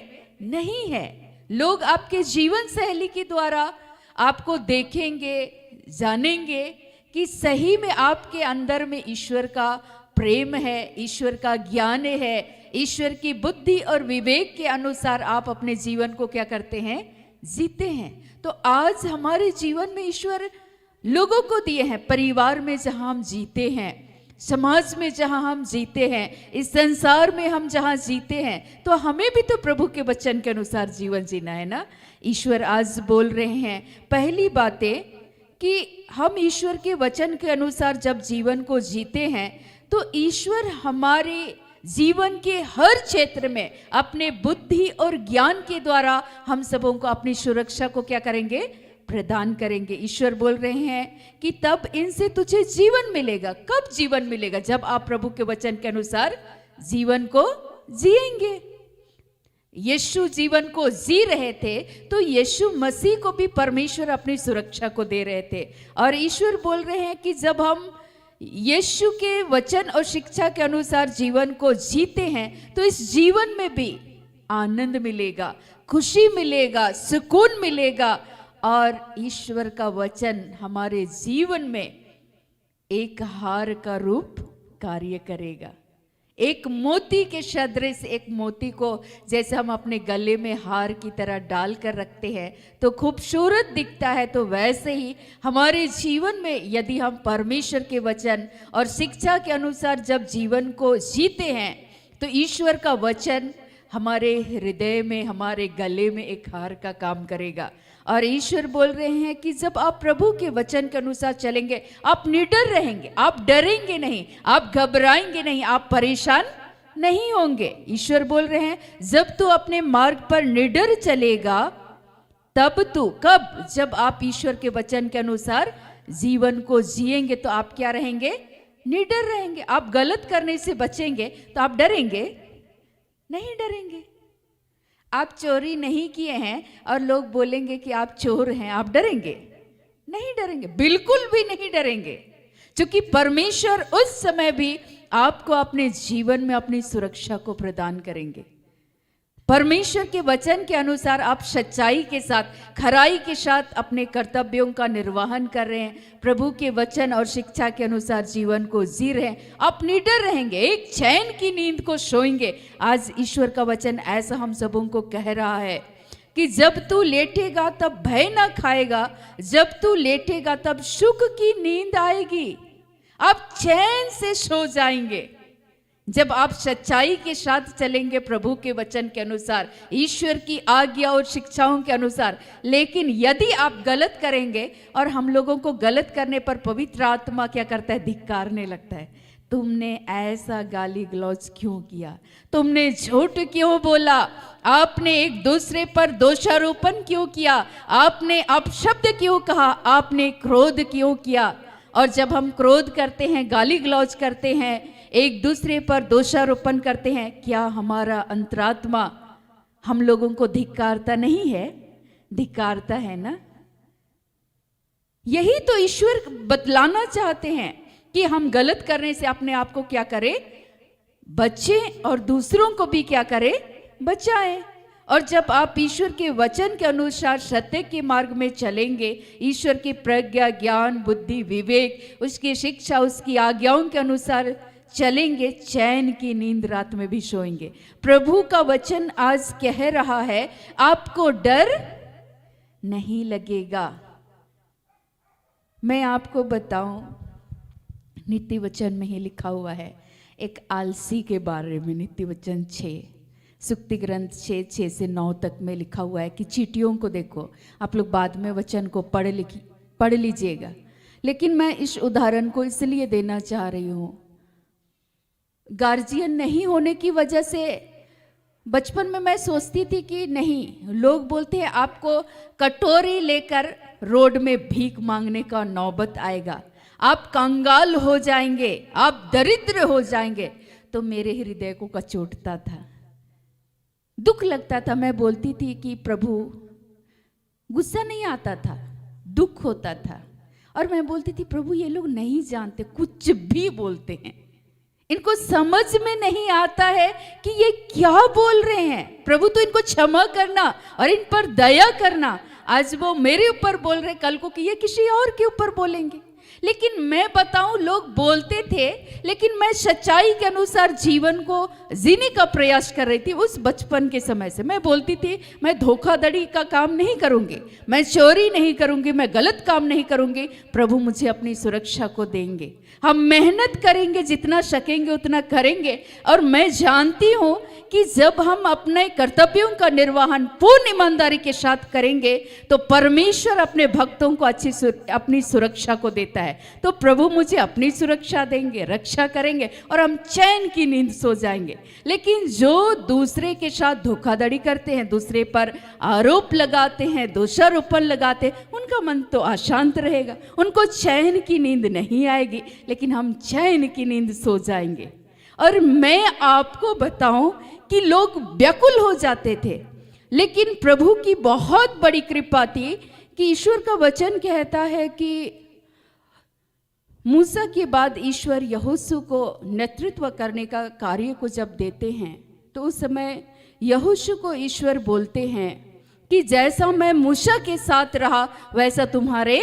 नहीं है। लोग आपके जीवन शैली के द्वारा आपको देखेंगे, जानेंगे कि सही में आपके अंदर में ईश्वर का प्रेम है, ईश्वर का ज्ञान है, ईश्वर की बुद्धि और विवेक के अनुसार आप अपने जीवन को क्या करते हैं? जीते हैं। तो आज हमारे जीवन में ईश्वर लोगों को दिए हैं, परिवार में जहां हम जीते हैं, समाज में जहां हम जीते हैं, इस संसार में हम जहां जीते हैं, तो हमें भी तो प्रभु के वचन के अनुसार जीवन जीना है ना। ईश्वर आज बोल रहे हैं, पहली बातें कि हम ईश्वर के वचन के अनुसार जब जीवन को जीते हैं, तो ईश्वर हमारे जीवन के हर क्षेत्र में अपने बुद्धि और ज्ञान के द्वारा हम सबों को अपनी सुरक्षा को क्या करेंगे? प्रदान करेंगे। ईश्वर बोल रहे हैं कि तब इनसे तुझे जीवन मिलेगा। कब जीवन मिलेगा? जब आप प्रभु के वचन के अनुसार जीवन को जिएंगे। यीशु जीवन को जी रहे थे, तो यीशु मसीह को भी परमेश्वर अपनी सुरक्षा को दे रहे थे। और ईश्वर बोल रहे हैं कि जब हम यीशु के वचन और शिक्षा के अनुसार जीवन को जीते हैं, तो इस जीवन में भी आनंद मिलेगा, खुशी मिलेगा, सुकून मिलेगा और ईश्वर का वचन हमारे जीवन में एक हार का रूप कार्य करेगा। एक मोती के सदृश, एक मोती को जैसे हम अपने गले में हार की तरह डाल कर रखते हैं तो खूबसूरत दिखता है, तो वैसे ही हमारे जीवन में यदि हम परमेश्वर के वचन और शिक्षा के अनुसार जब जीवन को जीते हैं तो ईश्वर का वचन हमारे हृदय में, हमारे गले में एक हार का काम करेगा। और ईश्वर बोल रहे हैं कि जब आप प्रभु के वचन के अनुसार चलेंगे आप निडर रहेंगे, आप डरेंगे नहीं, आप घबराएंगे नहीं, आप परेशान नहीं होंगे। ईश्वर बोल रहे हैं जब तू अपने मार्ग पर निडर चलेगा तब तू, कब? जब आप ईश्वर के वचन के अनुसार जीवन को जिएंगे तो आप क्या रहेंगे? निडर रहेंगे। आप गलत करने से बचेंगे तो आप डरेंगे नहीं, डरेंगे। आप चोरी नहीं किए हैं और लोग बोलेंगे कि आप चोर हैं, आप डरेंगे नहीं? डरेंगे, बिल्कुल भी नहीं डरेंगे, क्योंकि परमेश्वर उस समय भी आपको अपने जीवन में अपनी सुरक्षा को प्रदान करेंगे। परमेश्वर के वचन के अनुसार आप सच्चाई के साथ, खराई के साथ अपने कर्तव्यों का निर्वहन कर रहे हैं, प्रभु के वचन और शिक्षा के अनुसार जीवन को जी रहे हैं, आप निडर रहेंगे, एक चैन की नींद को सोएंगे। आज ईश्वर का वचन ऐसा हम सबों को कह रहा है कि जब तू लेटेगा तब भय ना खाएगा, जब तू लेटेगा तब सुख की नींद आएगी, आप चैन से सो जाएंगे। जब आप सच्चाई के साथ चलेंगे प्रभु के वचन के अनुसार, ईश्वर की आज्ञा और शिक्षाओं के अनुसार। लेकिन यदि आप गलत करेंगे, और हम लोगों को गलत करने पर पवित्र आत्मा क्या करता है? धिक्कारने लगता है। तुमने ऐसा गाली गलौज क्यों किया? तुमने झूठ क्यों बोला? आपने एक दूसरे पर दोषारोपण क्यों किया? आपने अपशब्द क्यों कहा? आपने क्रोध क्यों किया? और जब हम क्रोध करते हैं, गाली गलौज करते हैं, एक दूसरे पर दोषारोपण करते हैं, क्या हमारा अंतरात्मा हम लोगों को धिक्कारता नहीं है? धिक्कारता है ना? यही तो ईश्वर बतलाना चाहते हैं कि हम गलत करने से अपने आप को क्या करें? बचें, और दूसरों को भी क्या करें? बचाएं। और जब आप ईश्वर के वचन के अनुसार सत्य के मार्ग में चलेंगे, ईश्वर की प्रज्ञा, ज्ञान, बुद्धि, विवेक, उसकी शिक्षा, उसकी आज्ञाओं के अनुसार चलेंगे, चैन की नींद रात में भी सोएंगे। प्रभु का वचन आज कह रहा है आपको डर नहीं लगेगा। मैं आपको बताऊं, नीति वचन में ही लिखा हुआ है एक आलसी के बारे में। नीति वचन 6, सुक्ति ग्रंथ 6 से 9 तक में लिखा हुआ है कि चींटियों को देखो। आप लोग बाद में वचन को पढ़ लीजिएगा, लेकिन मैं इस उदाहरण को इसलिए देना चाह रही हूं, गार्जियन नहीं होने की वजह से बचपन में मैं सोचती थी कि नहीं, लोग बोलते हैं आपको कटोरी लेकर रोड में भीख मांगने का नौबत आएगा, आप कंगाल हो जाएंगे, आप दरिद्र हो जाएंगे। तो मेरे हृदय को कचोटता था, दुख लगता था। मैं बोलती थी कि प्रभु, गुस्सा नहीं आता था, दुख होता था। और मैं बोलती थी प्रभु ये लोग नहीं जानते, कुछ भी बोलते हैं, इनको समझ में नहीं आता है कि ये क्या बोल रहे हैं। प्रभु तो इनको क्षमा करना और इन पर दया करना। आज वो मेरे ऊपर बोल रहे, कल को कि ये किसी और के ऊपर बोलेंगे। लेकिन मैं बताऊं, लोग बोलते थे, लेकिन मैं सच्चाई के अनुसार जीवन को जीने का प्रयास कर रही थी। उस बचपन के समय से मैं बोलती थी मैं धोखाधड़ी का काम नहीं करूंगी, मैं चोरी नहीं करूंगी, मैं गलत काम नहीं करूंगी। प्रभु मुझे अपनी सुरक्षा को देंगे, हम मेहनत करेंगे, जितना सकेंगे उतना करेंगे। और मैं जानती हूं कि जब हम अपने कर्तव्यों का निर्वहन पूर्ण ईमानदारी के साथ करेंगे तो परमेश्वर अपने भक्तों को अपनी सुरक्षा को देता है। तो प्रभु मुझे अपनी सुरक्षा देंगे, रक्षा करेंगे और हम चैन की नींद सो जाएंगे। लेकिन जो दूसरे के साथ धोखाधड़ी करते हैं, दूसरे पर आरोप लगाते हैं, दोषारोपण लगाते हैं, उनका मन तो अशांत रहेगा, उनको चैन की नींद नहीं आएगी, लेकिन हम चैन की नींद सो जाएंगे। और मैं आपको बताऊं कि लोग व्याकुल हो जाते थे, लेकिन प्रभु की बहुत बड़ी कृपा थी कि ईश्वर का वचन कहता है कि मूसा के बाद ईश्वर यहोशू को नेतृत्व करने का कार्य को जब देते हैं तो उस समय यहोशू को ईश्वर बोलते हैं कि जैसा मैं मूसा के साथ रहा वैसा तुम्हारे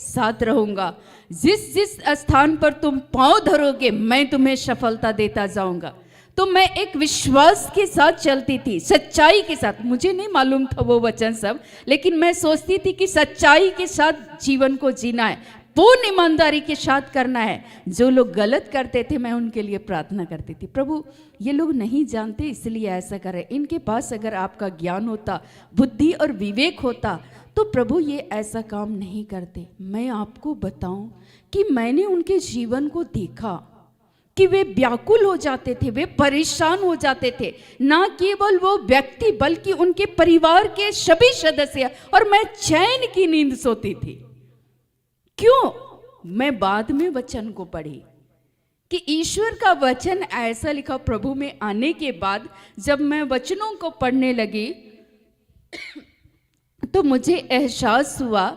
साथ रहूंगा। जिस जिस स्थान पर तुम पांव धरोगे मैं तुम्हें सफलता देता जाऊंगा। तो मैं एक विश्वास के साथ चलती थी, सच्चाई के साथ। मुझे नहीं मालूम था वो वचन सब, लेकिन मैं सोचती थी कि सच्चाई के साथ जीवन को जीना है, पूर्ण ईमानदारी के साथ करना है। जो लोग गलत करते थे मैं उनके लिए प्रार्थना करती थी, प्रभु ये लोग नहीं जानते इसलिए ऐसा कर रहे, इनके पास अगर आपका ज्ञान होता, बुद्धि और विवेक होता तो प्रभु ये ऐसा काम नहीं करते। मैं आपको बताऊं कि मैंने उनके जीवन को देखा कि वे व्याकुल हो जाते थे, वे परेशान हो जाते थे, ना केवल वो व्यक्ति बल्कि उनके परिवार के सभी सदस्य, और मैं चैन की नींद सोती थी। क्यों? मैं बाद में वचन को पढ़ी कि ईश्वर का वचन ऐसा लिखा। प्रभु में आने के बाद जब मैं वचनों को पढ़ने लगी तो मुझे एहसास हुआ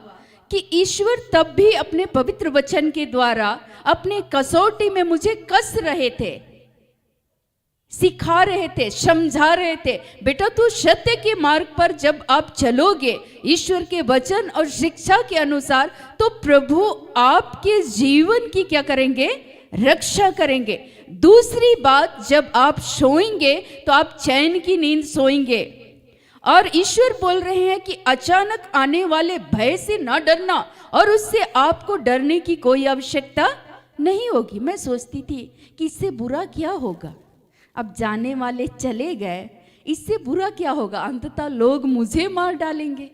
कि ईश्वर तब भी अपने पवित्र वचन के द्वारा अपने कसौटी में मुझे कस रहे थे, सिखा रहे थे, समझा रहे थे। बेटा तू सत्य के मार्ग पर जब आप चलोगे ईश्वर के वचन और शिक्षा के अनुसार, तो प्रभु आपके जीवन की क्या करेंगे? रक्षा करेंगे। दूसरी बात, जब आप सोएंगे तो आप चैन की नींद सोएंगे। और ईश्वर बोल रहे हैं कि अचानक आने वाले भय से ना डरना, और उससे आपको डरने की कोई आवश्यकता नहीं होगी। मैं सोचती थी कि इससे बुरा क्या होगा, अब जाने वाले चले गए, इससे बुरा क्या होगा, अंततः लोग मुझे मार डालेंगे।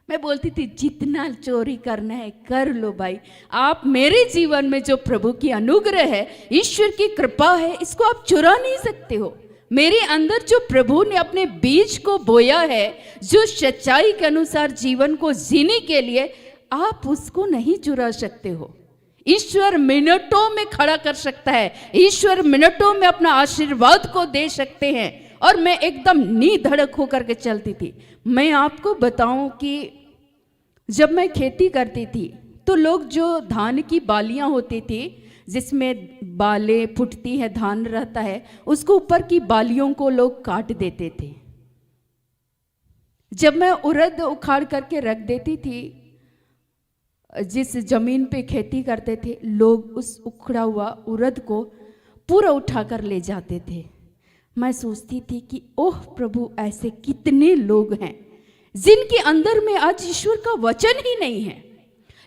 मैं बोलती थी जितना चोरी करना है कर लो भाई, आप मेरे जीवन में जो प्रभु की अनुग्रह है, ईश्वर की कृपा है, इसको आप चुरा नहीं सकते हो। मेरे अंदर जो प्रभु ने अपने बीज को बोया है, जो सच्चाई के अनुसार जीवन को जीने के लिए, आप उसको नहीं चुरा सकते हो। ईश्वर मिनटों में खड़ा कर सकता है, ईश्वर मिनटों में अपना आशीर्वाद को दे सकते हैं। और मैं एकदम निधड़क होकर के चलती थी। मैं आपको बताऊं कि जब मैं खेती करती थी तो लोग जो धान की बालियां होती थी, जिसमें बालें फुटती है, धान रहता है, उसको ऊपर की बालियों को लोग काट देते थे। जब मैं उड़द उखाड़ करके रख देती थी, जिस जमीन पे खेती करते थे, लोग उस उखड़ा हुआ उड़द को पूरा उठाकर ले जाते थे। मैं सोचती थी कि ओह प्रभु, ऐसे कितने लोग हैं जिनके अंदर में आज ईश्वर का वचन ही नहीं है,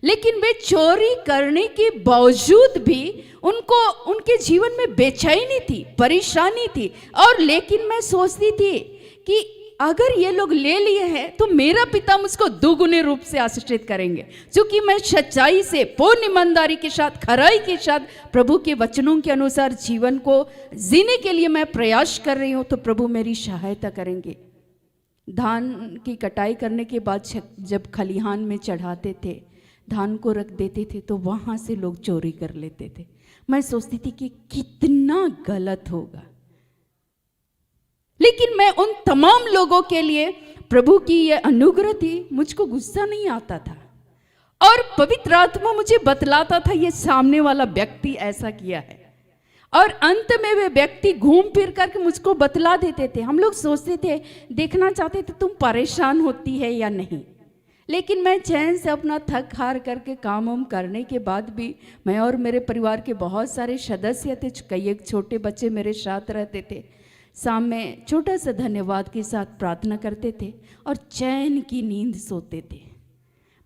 लेकिन वे चोरी करने के बावजूद भी उनको उनके जीवन में बेचैनी थी, परेशानी थी। और लेकिन मैं सोचती थी कि अगर ये लोग ले लिए हैं तो मेरा पिता मुझको दोगुने रूप से आशीषित करेंगे, क्योंकि मैं सच्चाई से, पूर्ण ईमानदारी के साथ, खराई के साथ प्रभु के वचनों के अनुसार जीवन को जीने के लिए मैं प्रयास कर रही हूँ। तो प्रभु मेरी सहायता करेंगे। धान की कटाई करने के बाद जब खलिहान में चढ़ाते थे, धान को रख देते थे, तो वहाँ से लोग चोरी कर लेते थे। मैं सोचती थी कि कितना गलत होगा, लेकिन मैं उन तमाम लोगों के लिए प्रभु की ये अनुग्रह थी, मुझको गुस्सा नहीं आता था। और पवित्र आत्मा मुझे बतलाता था ये सामने वाला व्यक्ति ऐसा किया है, और अंत में वे व्यक्ति घूम फिर करके मुझको बतला देते थे। हम लोग सोचते थे, देखना चाहते थे तुम परेशान होती है या नहीं, लेकिन मैं चैन से अपना थक हार करके काम वाम करने के बाद भी, मैं और मेरे परिवार के बहुत सारे सदस्य थे, कई एक छोटे बच्चे मेरे साथ रहते थे, शाम में छोटा सा धन्यवाद के साथ प्रार्थना करते थे और चैन की नींद सोते थे।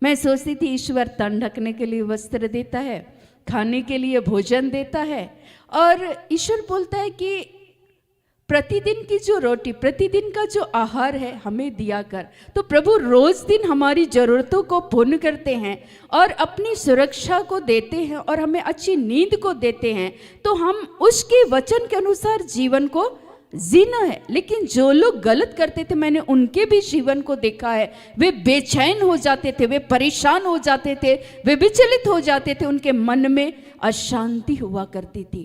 मैं सोचती थी ईश्वर तन ढकने के लिए वस्त्र देता है, खाने के लिए भोजन देता है, और ईश्वर बोलता है कि प्रतिदिन की जो रोटी, प्रतिदिन का जो आहार है हमें दिया कर। तो प्रभु रोज दिन हमारी ज़रूरतों को पूर्ण करते हैं और अपनी सुरक्षा को देते हैं और हमें अच्छी नींद को देते हैं। तो हम उसके वचन के अनुसार जीवन को जीना है। लेकिन जो लोग गलत करते थे, मैंने उनके भी जीवन को देखा है, वे बेचैन हो जाते थे, वे परेशान हो जाते थे, वे विचलित हो जाते थे, उनके मन में अशांति हुआ करती थी।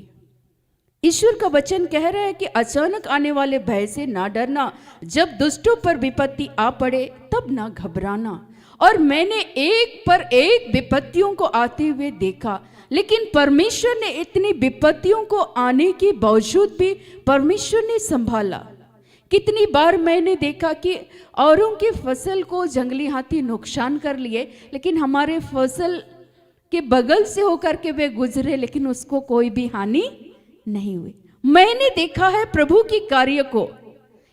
ईश्वर का वचन कह रहा है कि अचानक आने वाले भय से ना डरना, जब दुष्टों पर विपत्ति आ पड़े तब ना घबराना। और मैंने एक पर एक विपत्तियों को आते हुए देखा, लेकिन परमेश्वर ने इतनी विपत्तियों को आने के बावजूद भी परमेश्वर ने संभाला कितनी बार मैंने देखा कि औरों की फसल को जंगली हाथी नुकसान कर लिए, लेकिन हमारे फसल के बगल से होकर के वे गुजरे, लेकिन उसको कोई भी हानि नहीं हुई। मैंने देखा है प्रभु की कार्य को,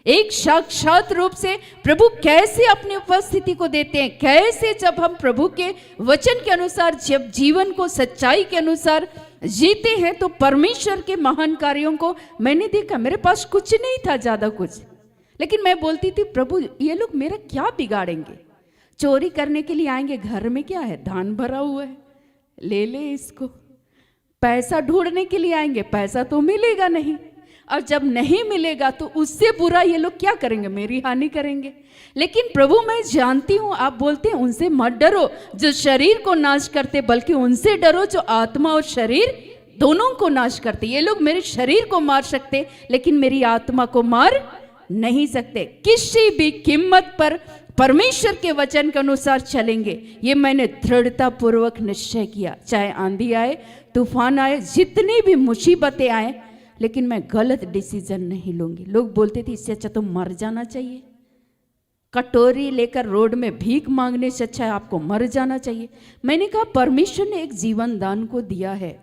एक साक्षात रूप से प्रभु कैसे अपनी उपस्थिति को देते हैं, कैसे जब हम प्रभु के वचन के अनुसार जब जीवन को सच्चाई के अनुसार जीते हैं तो परमेश्वर के महान कार्यों को मैंने देखा। मेरे पास कुछ नहीं था ज्यादा कुछ, लेकिन मैं बोलती थी प्रभु ये लोग मेरा क्या बिगाड़ेंगे, चोरी करने के लिए आएंगे, घर में क्या है, धान भरा हुआ है, ले ले इसको। पैसा ढूंढने के लिए आएंगे, पैसा तो मिलेगा नहीं, और जब नहीं मिलेगा तो उससे बुरा ये लोग क्या करेंगे, मेरी हानि करेंगे। लेकिन प्रभु मैं जानती हूँ, आप बोलते हैं उनसे मत डरो जो शरीर को नाश करते, बल्कि उनसे डरो जो आत्मा और शरीर दोनों को नाश करते। ये लोग मेरे शरीर को मार सकते लेकिन मेरी आत्मा को मार नहीं सकते। किसी भी कीमत पर परमेश्वर के वचन के अनुसार चलेंगे, ये मैंने दृढ़ता पूर्वक निश्चय किया। चाहे आंधी आए, तूफान आए, जितनी भी मुसीबतें आए, लेकिन मैं गलत डिसीजन नहीं लूंगी। लोग बोलते थे इससे अच्छा तो मर जाना चाहिए, कटोरी लेकर रोड में भीख मांगने से अच्छा है आपको मर जाना चाहिए। मैंने कहा परमेश्वर ने एक जीवन दान को दिया है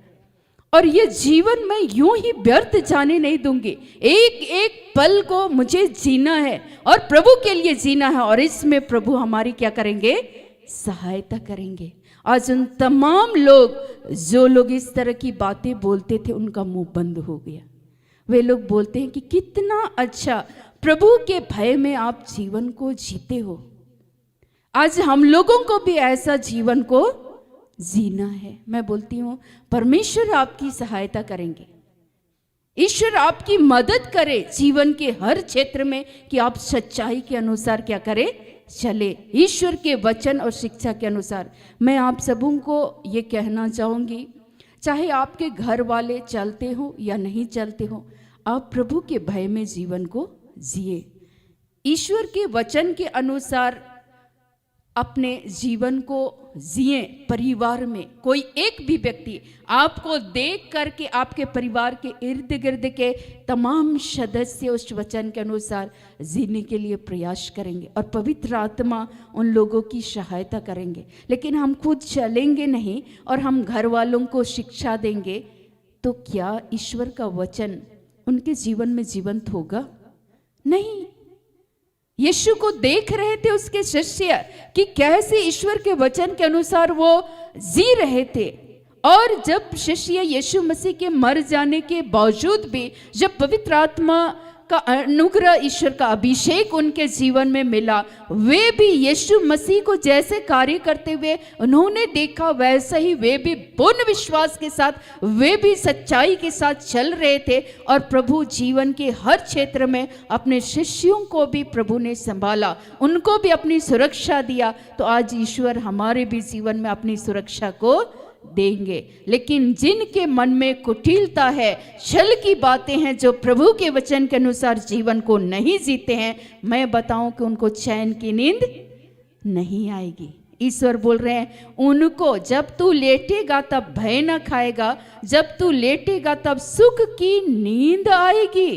और ये जीवन मैं यूं ही व्यर्थ जाने नहीं दूंगी। एक एक पल को मुझे जीना है और प्रभु के लिए जीना है, और इसमें प्रभु हमारी क्या करेंगे, सहायता करेंगे। आज उन तमाम लोग जो लोग इस तरह की बातें बोलते थे उनका मुंह बंद हो गया। वे लोग बोलते हैं कि कितना अच्छा प्रभु के भय में आप जीवन को जीते हो। आज हम लोगों को भी ऐसा जीवन को जीना है। मैं बोलती हूँ परमेश्वर आपकी सहायता करेंगे, ईश्वर आपकी मदद करे जीवन के हर क्षेत्र में कि आप सच्चाई के अनुसार क्या करें, चले ईश्वर के वचन और शिक्षा के अनुसार। मैं आप सबों को ये कहना चाहूँगी, चाहे आपके घर वाले चलते हो या नहीं चलते हो, आप प्रभु के भय में जीवन को जिए, ईश्वर के वचन के अनुसार अपने जीवन को जिए। परिवार में कोई एक भी व्यक्ति आपको देख करके आपके परिवार के इर्द गिर्द के तमाम सदस्य उस वचन के अनुसार जीने के लिए प्रयास करेंगे और पवित्र आत्मा उन लोगों की सहायता करेंगे। लेकिन हम खुद चलेंगे नहीं और हम घर वालों को शिक्षा देंगे तो क्या ईश्वर का वचन उनके जीवन में जीवंत होगा? नहीं। यीशु को देख रहे थे उसके शिष्य कि कैसे ईश्वर के वचन के अनुसार वो जी रहे थे, और जब शिष्य यीशु मसीह के मर जाने के बावजूद भी जब पवित्र आत्मा का अनुग्रह, ईश्वर का अभिषेक उनके जीवन में मिला, वे भी यीशु मसीह को जैसे कार्य करते हुए उन्होंने देखा, वैसा ही वे भी पूर्ण विश्वास के साथ, वे भी सच्चाई के साथ चल रहे थे। और प्रभु जीवन के हर क्षेत्र में अपने शिष्यों को भी प्रभु ने संभाला, उनको भी अपनी सुरक्षा दिया। तो आज ईश्वर हमारे भी जीवन में अपनी सुरक्षा को देंगे। लेकिन जिनके मन में कुटिलता है, छल की बातें हैं, जो प्रभु के वचन के अनुसार जीवन को नहीं जीते हैं, मैं बताऊं कि उनको चैन की नींद नहीं आएगी। ईश्वर बोल रहे हैं उनको, जब तू लेटेगा तब भय न खाएगा, जब तू लेटेगा तब सुख की नींद आएगी।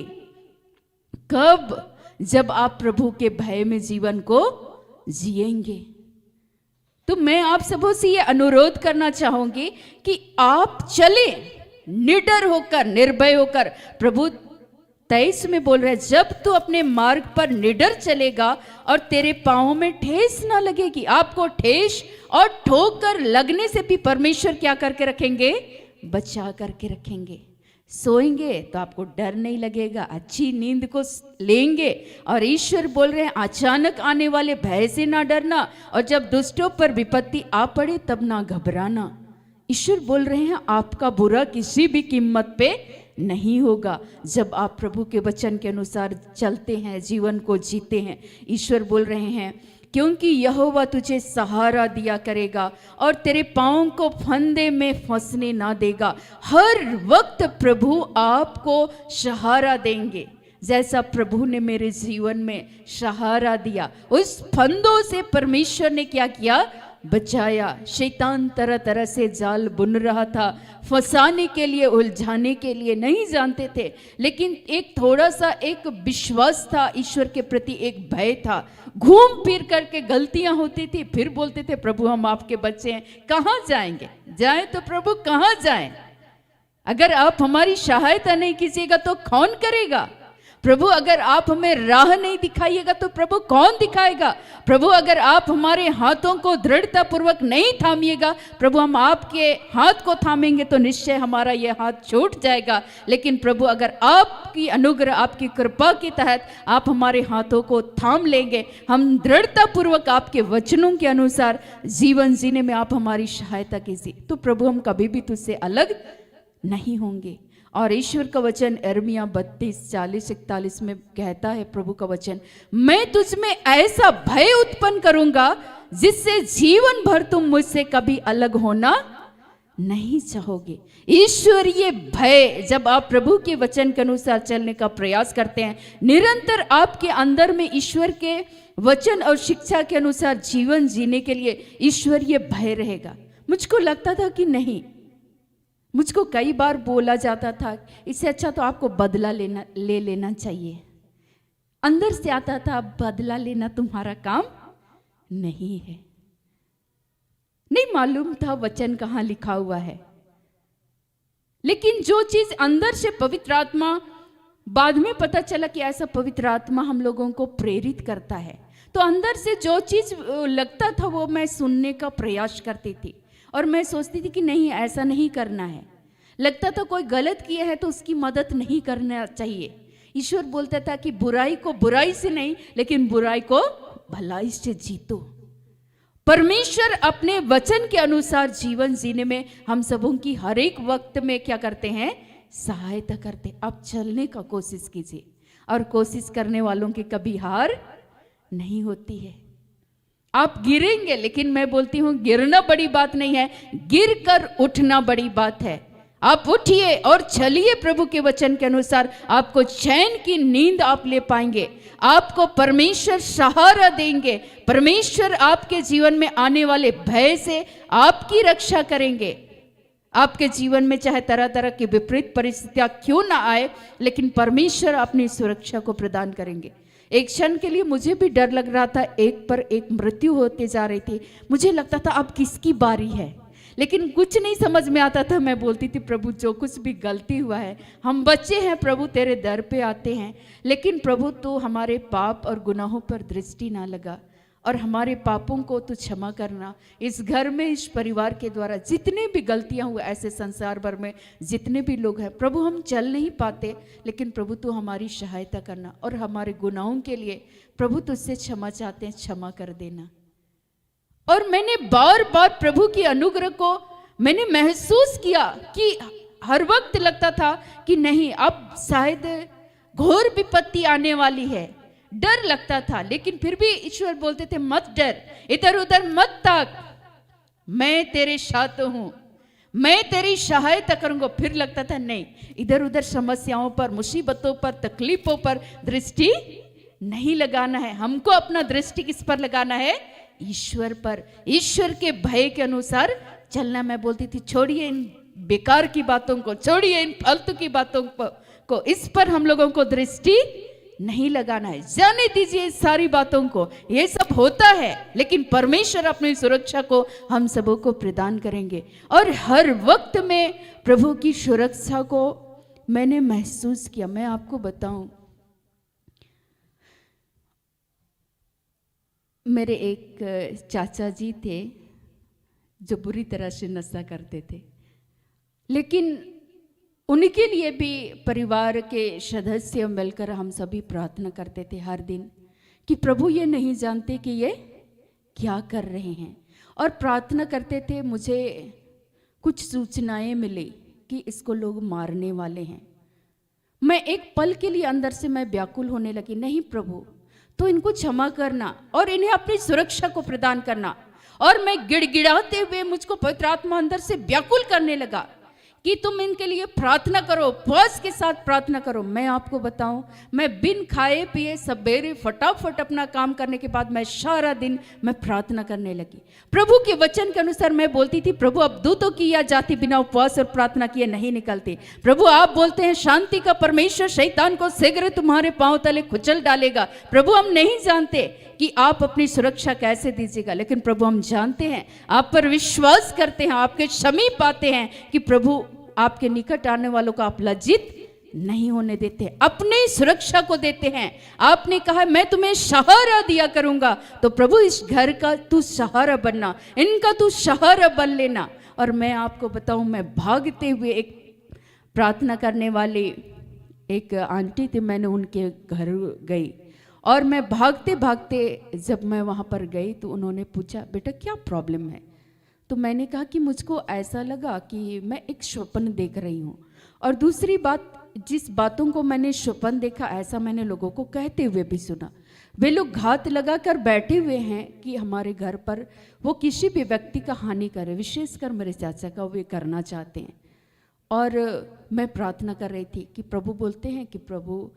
कब? जब आप प्रभु के भय में जीवन को जिएंगे। तो मैं आप सबों से ये अनुरोध करना चाहूंगी कि आप चले निडर होकर, निर्भय होकर। प्रभु 23 में बोल रहे हैं जब तू अपने मार्ग पर निडर चलेगा और तेरे पांवों में ठेस ना लगेगी। आपको ठेस और ठोकर लगने से भी परमेश्वर क्या करके रखेंगे? बचा करके रखेंगे। सोएंगे तो आपको डर नहीं लगेगा, अच्छी नींद को लेंगे। और ईश्वर बोल रहे हैं अचानक आने वाले भय से ना डरना, और जब दुष्टों पर विपत्ति आ पड़े तब ना घबराना। ईश्वर बोल रहे हैं आपका बुरा किसी भी कीमत पे नहीं होगा जब आप प्रभु के वचन के अनुसार चलते हैं, जीवन को जीते हैं। ईश्वर बोल रहे हैं क्योंकि यहोवा तुझे सहारा दिया करेगा और तेरे पाँव को फंदे में फंसने ना देगा। हर वक्त प्रभु आपको सहारा देंगे। जैसा प्रभु ने मेरे जीवन में सहारा दिया, उस फंदों से परमेश्वर ने क्या किया? बचाया। शैतान तरह तरह से जाल बुन रहा था, फंसाने के लिए, उलझाने के लिए, नहीं जानते थे। लेकिन एक थोड़ा सा एक विश्वास था ईश्वर के प्रति, एक भय था। घूम फिर करके गलतियां होती थी, फिर बोलते थे प्रभु हम आपके बच्चे हैं, कहाँ जाएंगे? जाए तो प्रभु कहाँ जाएं? अगर आप हमारी सहायता नहीं कीजिएगा तो कौन करेगा? प्रभु अगर आप हमें राह नहीं दिखाइएगा तो प्रभु कौन दिखाएगा? प्रभु अगर आप हमारे हाथों को दृढ़ता पूर्वक नहीं थामिएगा, प्रभु हम आपके हाथ को थामेंगे तो निश्चय हमारा यह हाथ छूट जाएगा। लेकिन प्रभु अगर आपकी अनुग्रह, आपकी कृपा के तहत आप हमारे हाथों को थाम लेंगे, हम दृढ़ता पूर्वक आपके वचनों के अनुसार जीवन जीने में आप हमारी सहायता कीजिए, तो प्रभु हम कभी भी तुझसे अलग नहीं होंगे। और ईश्वर का वचन यिर्मयाह 32, 40, 41 में कहता है प्रभु का वचन, मैं तुझ में ऐसा भय उत्पन्न करूंगा जिससे जीवन भर तुम मुझसे कभी अलग होना नहीं चाहोगे। ईश्वरीय भय, जब आप प्रभु के वचन के अनुसार चलने का प्रयास करते हैं, निरंतर आपके अंदर में ईश्वर के वचन और शिक्षा के अनुसार जीवन जीने के लिए ईश्वरीय भय रहेगा। मुझको लगता था कि नहीं, मुझको कई बार बोला जाता था इससे अच्छा तो आपको बदला ले लेना चाहिए। अंदर से आता था बदला लेना तुम्हारा काम नहीं है। नहीं मालूम था वचन कहाँ लिखा हुआ है, लेकिन जो चीज अंदर से पवित्र आत्मा, बाद में पता चला कि ऐसा पवित्र आत्मा हम लोगों को प्रेरित करता है, तो अंदर से जो चीज लगता था वो मैं सुनने का प्रयास करती थी और मैं सोचती थी कि नहीं ऐसा नहीं करना है। लगता था कोई गलत किया है तो उसकी मदद नहीं करना चाहिए। ईश्वर बोलता था कि बुराई को बुराई से नहीं, लेकिन बुराई को भलाई से जीतो। परमेश्वर अपने वचन के अनुसार जीवन जीने में हम सबों की हर एक वक्त में क्या करते हैं? सहायता करते। आप चलने का कोशिश कीजिए, और कोशिश करने वालों की कभी हार नहीं होती है। आप गिरेंगे, लेकिन मैं बोलती हूं गिरना बड़ी बात नहीं है, गिर कर उठना बड़ी बात है। आप उठिए और चलिए प्रभु के वचन के अनुसार, आपको चैन की नींद आप ले पाएंगे। आपको परमेश्वर सहारा देंगे। परमेश्वर आपके जीवन में आने वाले भय से आपकी रक्षा करेंगे। आपके जीवन में चाहे तरह तरह की विपरीत परिस्थितियां क्यों ना आए, लेकिन परमेश्वर अपनी सुरक्षा को प्रदान करेंगे। एक क्षण के लिए मुझे भी डर लग रहा था, एक पर एक मृत्यु होते जा रही थी। मुझे लगता था अब किसकी बारी है, लेकिन कुछ नहीं समझ में आता था। मैं बोलती थी प्रभु जो कुछ भी गलती हुआ है, हम बच्चे हैं प्रभु, तेरे दर पे आते हैं, लेकिन प्रभु तो हमारे पाप और गुनाहों पर दृष्टि ना लगा और हमारे पापों को तो क्षमा करना। इस घर में, इस परिवार के द्वारा जितने भी गलतियां हुए, ऐसे संसार भर में जितने भी लोग हैं प्रभु, हम चल नहीं पाते, लेकिन प्रभु तो हमारी सहायता करना, और हमारे गुनाहों के लिए प्रभु तुझसे क्षमा चाहते हैं, क्षमा कर देना। और मैंने बार बार प्रभु की अनुग्रह को मैंने महसूस किया कि हर वक्त लगता था कि नहीं अब शायद घोर विपत्ति आने वाली है, डर लगता था। लेकिन फिर भी ईश्वर बोलते थे मत डर, इधर उधर मत ताक, मैं तेरे साथ हूं, मैं तेरी सहायता करूंगा। फिर लगता था नहीं, इधर उधर समस्याओं पर, मुसीबतों पर, तकलीफों पर दृष्टि नहीं लगाना है। हमको अपना दृष्टि किस पर लगाना है? ईश्वर पर, ईश्वर के भय के अनुसार चलना। मैं बोलती थी छोड़िए इन बेकार की बातों को, छोड़िए इन फालतू की बातों को, इस पर हम लोगों को दृष्टि नहीं लगाना है। जाने दीजिए इस सारी बातों को, ये सब होता है, लेकिन परमेश्वर अपनी सुरक्षा को हम सबों को प्रदान करेंगे। और हर वक्त में प्रभु की सुरक्षा को मैंने महसूस किया। मैं आपको बताऊं, मेरे एक चाचा जी थे जो बुरी तरह से नशा करते थे, लेकिन उनके लिए भी परिवार के सदस्य मिलकर हम सभी प्रार्थना करते थे हर दिन कि प्रभु ये नहीं जानते कि ये क्या कर रहे हैं, और प्रार्थना करते थे। मुझे कुछ सूचनाएं मिली कि इसको लोग मारने वाले हैं। मैं एक पल के लिए अंदर से मैं व्याकुल होने लगी, नहीं प्रभु तो इनको क्षमा करना और इन्हें अपनी सुरक्षा को प्रदान करना। और मैं गिड़गिड़ाते हुए, मुझको पवित्र आत्मा अंदर से व्याकुल करने लगा कि तुम इनके लिए प्रार्थना करो, उपवास के साथ प्रार्थना करो। मैं आपको बताऊं, मैं बिन खाए पिए सवेरे फटाफट अपना काम करने के बाद मैं सारा दिन मैं प्रार्थना करने लगी। प्रभु के वचन के अनुसार मैं बोलती थी, प्रभु अब दूतों की या जाति बिना उपवास और प्रार्थना किए नहीं निकलती। प्रभु आप बोलते हैं शांति का परमेश्वर शैतान को शीघ्र तुम्हारे पांव तले कुचल डालेगा। प्रभु हम नहीं जानते कि आप अपनी सुरक्षा कैसे दीजिएगा, लेकिन प्रभु हम जानते हैं, आप पर विश्वास करते हैं, आपके समीप आते हैं कि प्रभु आपके निकट आने वालों को आप लज्जित नहीं होने देते, अपनी सुरक्षा को देते हैं। आपने कहा मैं तुम्हें सहारा दिया करूंगा, तो प्रभु इस घर का तू सहारा बनना, इनका तू सहारा बन लेना। और मैं आपको बताऊं, मैं भागते हुए एक प्रार्थना करने वाली एक आंटी थी, मैंने उनके घर गई और मैं भागते भागते जब मैं वहाँ पर गई तो उन्होंने पूछा बेटा क्या प्रॉब्लम है। तो मैंने कहा कि मुझको ऐसा लगा कि मैं एक स्वप्न देख रही हूँ, और दूसरी बात, जिस बातों को मैंने स्वप्न देखा ऐसा मैंने लोगों को कहते हुए भी सुना। वे लोग घात लगा कर बैठे हुए हैं कि हमारे घर पर वो किसी भी व्यक्ति का हानि करे, विशेषकर मेरे चाचा का वे करना चाहते हैं। और मैं प्रार्थना कर रही थी कि प्रभु बोलते हैं कि प्रभु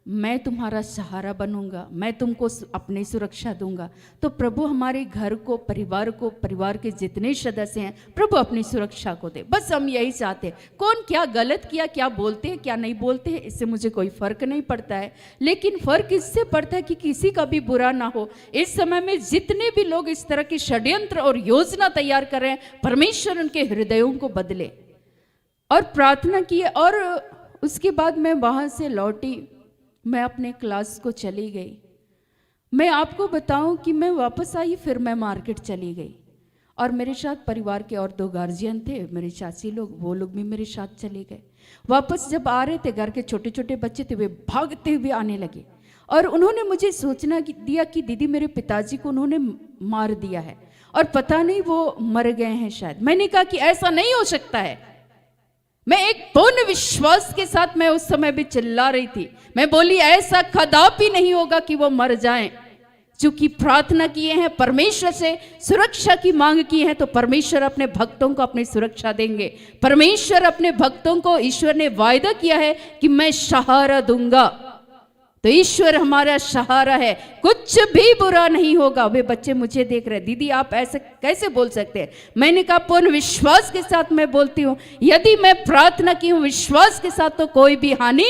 मैं तुम्हारा सहारा बनूंगा, मैं तुमको अपनी सुरक्षा दूंगा। तो प्रभु हमारे घर को, परिवार के जितने सदस्य हैं, प्रभु अपनी सुरक्षा को दे। बस हम यही चाहते हैं। कौन क्या गलत किया, क्या बोलते हैं क्या नहीं बोलते हैं, इससे मुझे कोई फर्क नहीं पड़ता है, लेकिन फर्क इससे पड़ता है कि किसी का भी बुरा ना हो। इस समय में जितने भी लोग इस तरह की षड्यंत्र और योजना तैयार कर रहे हैं, परमेश्वर उनके हृदयों को बदले। और प्रार्थना की, और उसके बाद मैं वहाँ से लौटी, मैं अपने क्लास को चली गई। मैं आपको बताऊं कि मैं वापस आई, फिर मैं मार्केट चली गई, और मेरे साथ परिवार के और 2 गार्जियन थे, मेरे चाची लोग, वो लोग भी मेरे साथ चले गए। वापस जब आ रहे थे, घर के छोटे छोटे बच्चे थे, वे भागते हुए आने लगे और उन्होंने मुझे सूचना दिया कि दीदी मेरे पिताजी को उन्होंने मार दिया है और पता नहीं वो मर गए हैं शायद। मैंने कहा कि ऐसा नहीं हो सकता है। मैं एक पूर्ण विश्वास के साथ मैं उस समय भी चिल्ला रही थी। मैं बोली ऐसा कदापि नहीं होगा कि वो मर जाएं। चूंकि प्रार्थना किए हैं, परमेश्वर से सुरक्षा की मांग की है, तो परमेश्वर अपने भक्तों को अपनी सुरक्षा देंगे। परमेश्वर अपने भक्तों को, ईश्वर ने वायदा किया है कि मैं सहारा दूंगा। तो ईश्वर हमारा सहारा है, कुछ भी बुरा नहीं होगा। वे बच्चे मुझे देख रहे, दीदी आप ऐसे कैसे बोल सकते हैं। मैंने कहा पूर्ण विश्वास के साथ मैं बोलती हूँ, यदि मैं प्रार्थना की हूँ विश्वास के साथ, तो कोई भी हानि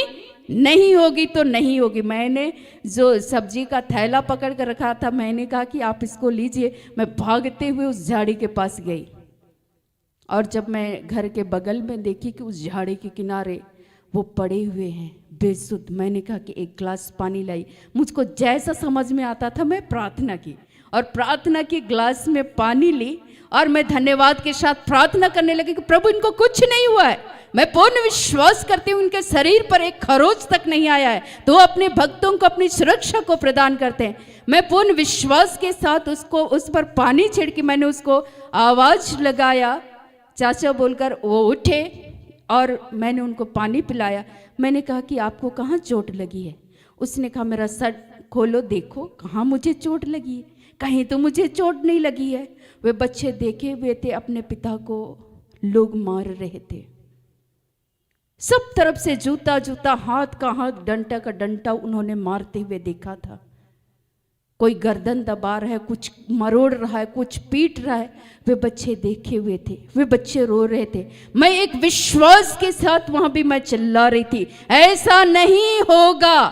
नहीं होगी तो नहीं होगी। मैंने जो सब्जी का थैला पकड़ कर रखा था, मैंने कहा कि आप इसको लीजिए। मैं भागते हुए उस झाड़ी के पास गई, और जब मैं घर के बगल में देखी कि उस झाड़ी के किनारे वो पड़े हुए हैं बेसुध, मैंने कहा कि एक गिलास पानी लाई। मुझको जैसा समझ में आता था मैं प्रार्थना की, और प्रार्थना की गिलास में पानी ली, और मैं धन्यवाद के साथ प्रार्थना करने लगी कि प्रभु इनको कुछ नहीं हुआ है। मैं पूर्ण विश्वास करती हूँ उनके शरीर पर एक खरोच तक नहीं आया है, तो वो अपने भक्तों को अपनी सुरक्षा को प्रदान करते हैं। मैं पूर्ण विश्वास के साथ उस पर पानी छिड़की, मैंने उसको आवाज लगाया चाचा बोलकर, वो उठे और मैंने उनको पानी पिलाया। मैंने कहा कि आपको कहाँ चोट लगी है। उसने कहा मेरा सर खोलो देखो कहाँ मुझे चोट लगी है। कहीं तो मुझे चोट नहीं लगी है। वे बच्चे देखे हुए थे अपने पिता को लोग मार रहे थे, सब तरफ से जूता जूता, हाथ का हाथ, डंटा का डंटा उन्होंने मारते हुए देखा था। कोई गर्दन दबा रहा है, कुछ मरोड़ रहा है, कुछ पीट रहा है। वे बच्चे देखे हुए थे, वे बच्चे रो रहे थे। मैं एक विश्वास के साथ वहां भी मैं चिल्ला रही थी, ऐसा नहीं होगा।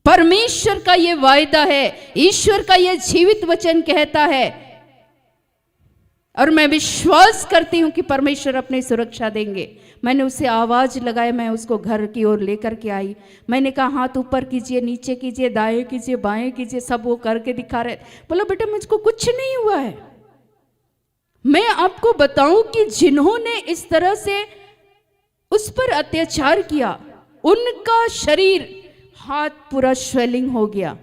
परमेश्वर का ये वायदा है, ईश्वर का ये जीवित वचन कहता है, और मैं विश्वास करती हूं कि परमेश्वर अपनी सुरक्षा देंगे। मैंने उसे आवाज लगाया, मैं उसको घर की ओर लेकर के आई। मैंने कहा हाथ ऊपर कीजिए, नीचे कीजिए, दाएं कीजिए, बाएं कीजिए, सब वो करके दिखा रहे। बोला बेटा मुझको कुछ नहीं हुआ है। मैं आपको बताऊं कि जिन्होंने इस तरह से उस पर अत्याचार किया, उनका शरीर, हाथ पूरा स्वेलिंग हो गया,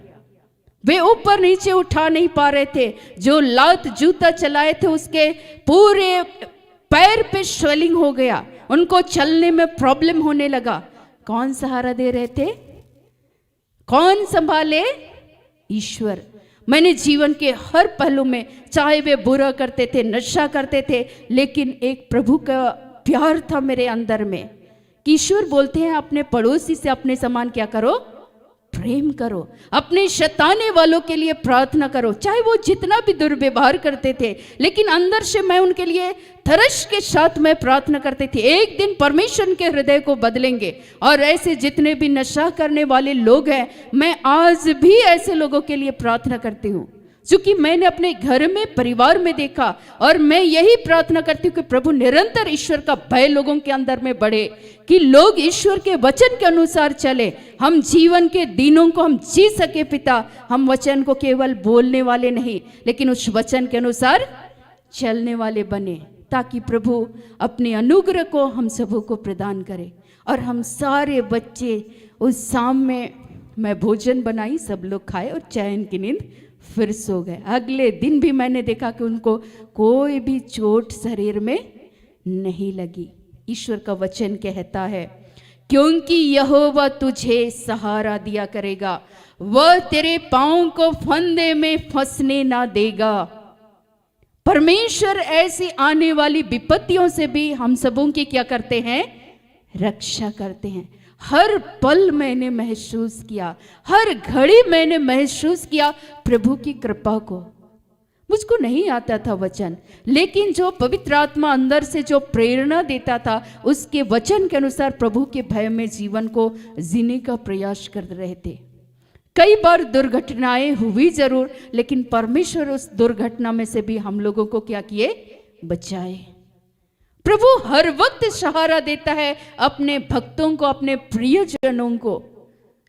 वे ऊपर नीचे उठा नहीं पा रहे थे। जो लात जूता चलाए थे उसके पूरे पैर पे स्वेलिंग हो गया, उनको चलने में प्रॉब्लम होने लगा। कौन सहारा दे रहे थे, कौन संभाले, ईश्वर। मैंने जीवन के हर पहलू में, चाहे वे बुरा करते थे, नशा करते थे, लेकिन एक प्रभु का प्यार था मेरे अंदर में कि ईश्वर बोलते हैं अपने पड़ोसी से अपने समान क्या करो, प्रेम करो, अपने शताने वालों के लिए प्रार्थना करो, चाहे वो जितना भी दुर्व्यवहार करते थे, लेकिन अंदर से मैं उनके लिए तरस के साथ मैं प्रार्थना करती थी। एक दिन परमेश्वर के हृदय को बदलेंगे और ऐसे जितने भी नशा करने वाले लोग हैं, मैं आज भी ऐसे लोगों के लिए प्रार्थना करती हूँ, क्योंकि मैंने अपने घर में, परिवार में देखा। और मैं यही प्रार्थना करती हूँ कि प्रभु निरंतर ईश्वर का भय लोगों के अंदर में बढ़े, कि लोग ईश्वर के वचन के अनुसार चले, हम जीवन के दिनों को हम जी सके। पिता, हम वचन को केवल बोलने वाले नहीं, लेकिन उस वचन के अनुसार चलने वाले बने, ताकि प्रभु अपने अनुग्रह को हम सबों को प्रदान करे। और हम सारे बच्चे उस शाम में मैं भोजन बनाई, सब लोग खाए और चैन की नींद फिर सो गए। अगले दिन भी मैंने देखा कि उनको कोई भी चोट शरीर में नहीं लगी। ईश्वर का वचन कहता है, क्योंकि यहोवा तुझे सहारा दिया करेगा, वह तेरे पांव को फंदे में फंसने ना देगा। परमेश्वर ऐसी आने वाली विपत्तियों से भी हम सबों की क्या करते हैं, रक्षा करते हैं। हर पल मैंने महसूस किया, हर घड़ी मैंने महसूस किया प्रभु की कृपा को। मुझको नहीं आता था वचन, लेकिन जो पवित्र आत्मा अंदर से जो प्रेरणा देता था, उसके वचन के अनुसार प्रभु के भय में जीवन को जीने का प्रयास कर रहे थे। कई बार दुर्घटनाएं हुई जरूर, लेकिन परमेश्वर उस दुर्घटना में से भी हम लोगों को क्या किए, बचाए। प्रभु हर वक्त सहारा देता है अपने भक्तों को, अपने प्रियजनों को,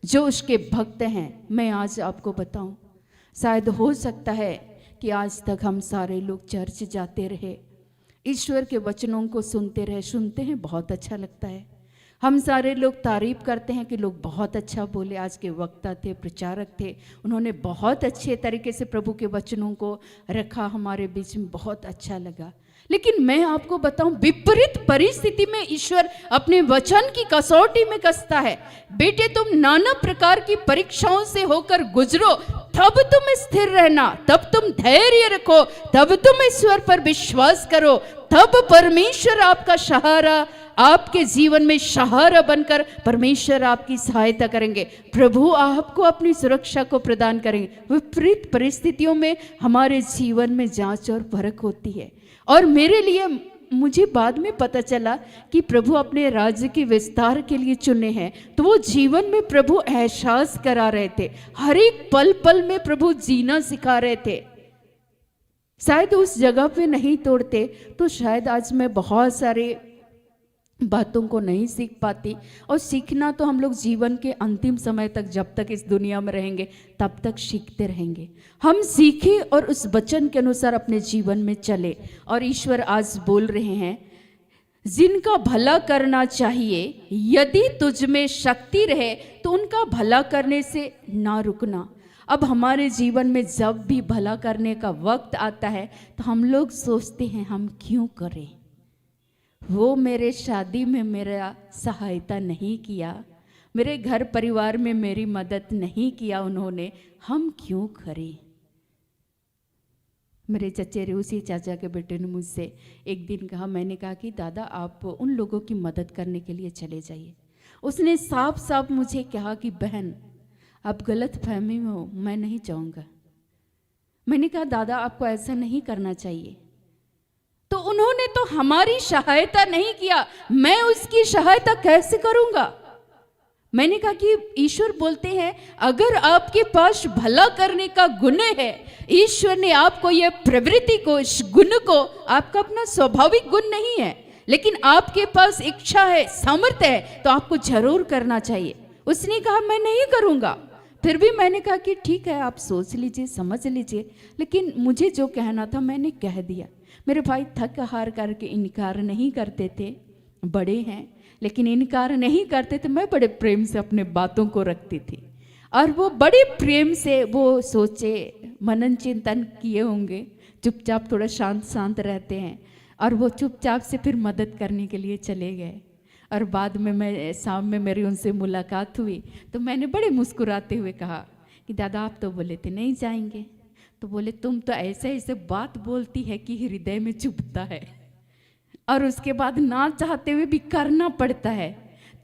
जो उसके भक्त हैं। मैं आज आपको बताऊं, शायद हो सकता है कि आज तक हम सारे लोग चर्च जाते रहे, ईश्वर के वचनों को सुनते रहे, सुनते हैं, बहुत अच्छा लगता है। हम सारे लोग तारीफ करते हैं कि लोग बहुत अच्छा बोले, आज के वक्ता थे, प्रचारक थे, उन्होंने बहुत अच्छे तरीके से प्रभु के वचनों को रखा हमारे बीच में, बहुत अच्छा लगा। लेकिन मैं आपको बताऊं, विपरीत परिस्थिति में ईश्वर अपने वचन की कसौटी में कसता है। बेटे, तुम नाना प्रकार की परीक्षाओं से होकर गुजरो, तब तुम स्थिर रहना, तब तुम धैर्य रखो, तब तुम ईश्वर पर विश्वास करो, तब परमेश्वर आपका सहारा, आपके जीवन में सहारा बनकर परमेश्वर आपकी सहायता करेंगे। प्रभु आपको अपनी सुरक्षा को प्रदान करेंगे। विपरीत परिस्थितियों में हमारे जीवन में जांच और परख होती है। और मेरे लिए, मुझे बाद में पता चला कि प्रभु अपने राज्य के विस्तार के लिए चुने हैं, तो वो जीवन में प्रभु एहसास करा रहे थे, हर एक पल पल में प्रभु जीना सिखा रहे थे। शायद उस जगह पे नहीं तोड़ते तो शायद आज मैं बहुत सारे बातों को नहीं सीख पाती। और सीखना तो हम लोग जीवन के अंतिम समय तक, जब तक इस दुनिया में रहेंगे तब तक सीखते रहेंगे। हम सीखें और उस वचन के अनुसार अपने जीवन में चले। और ईश्वर आज बोल रहे हैं, जिनका भला करना चाहिए, यदि तुझ में शक्ति रहे तो उनका भला करने से ना रुकना। अब हमारे जीवन में जब भी भला करने का वक्त आता है तो हम लोग सोचते हैं हम क्यों करें, वो मेरे शादी में मेरा सहायता नहीं किया, मेरे घर परिवार में मेरी मदद नहीं किया उन्होंने, हम क्यों करें। मेरे चचे रूसी चाचा के बेटे ने मुझसे एक दिन कहा, मैंने कहा कि दादा आप उन लोगों की मदद करने के लिए चले जाइए। उसने साफ साफ मुझे कहा कि बहन आप गलत फहमी में हो, मैं नहीं चाहूँगा। मैंने कहा दादा आपको ऐसा नहीं करना चाहिए। तो उन्होंने तो हमारी सहायता नहीं किया, मैं उसकी सहायता कैसे करूंगा। मैंने कहा कि ईश्वर बोलते हैं अगर आपके पास भला करने का गुण है, ईश्वर ने आपको यह प्रवृत्ति को, इस गुण को, आपका अपना स्वाभाविक गुण नहीं है, लेकिन आपके पास इच्छा है, सामर्थ्य है, तो आपको जरूर करना चाहिए। उसने कहा मैं नहीं करूंगा। फिर भी मैंने कहा कि ठीक है आप सोच लीजिए, समझ लीजिए, लेकिन मुझे जो कहना था मैंने कह दिया। मेरे भाई थक हार करके इनकार नहीं करते थे, बड़े हैं लेकिन इनकार नहीं करते थे। मैं बड़े प्रेम से अपने बातों को रखती थी और वो बड़े प्रेम से वो सोचे, मनन चिंतन किए होंगे, चुपचाप थोड़ा शांत शांत रहते हैं और वो चुपचाप से फिर मदद करने के लिए चले गए। और बाद में मैं शाम में मेरी उनसे मुलाकात हुई तो मैंने बड़े मुस्कुराते हुए कहा कि दादा आप तो बोले थे नहीं जाएंगे, तो बोले तुम तो ऐसे ऐसे बात बोलती है कि हृदय में चुभता है, और उसके बाद ना चाहते हुए भी करना पड़ता है।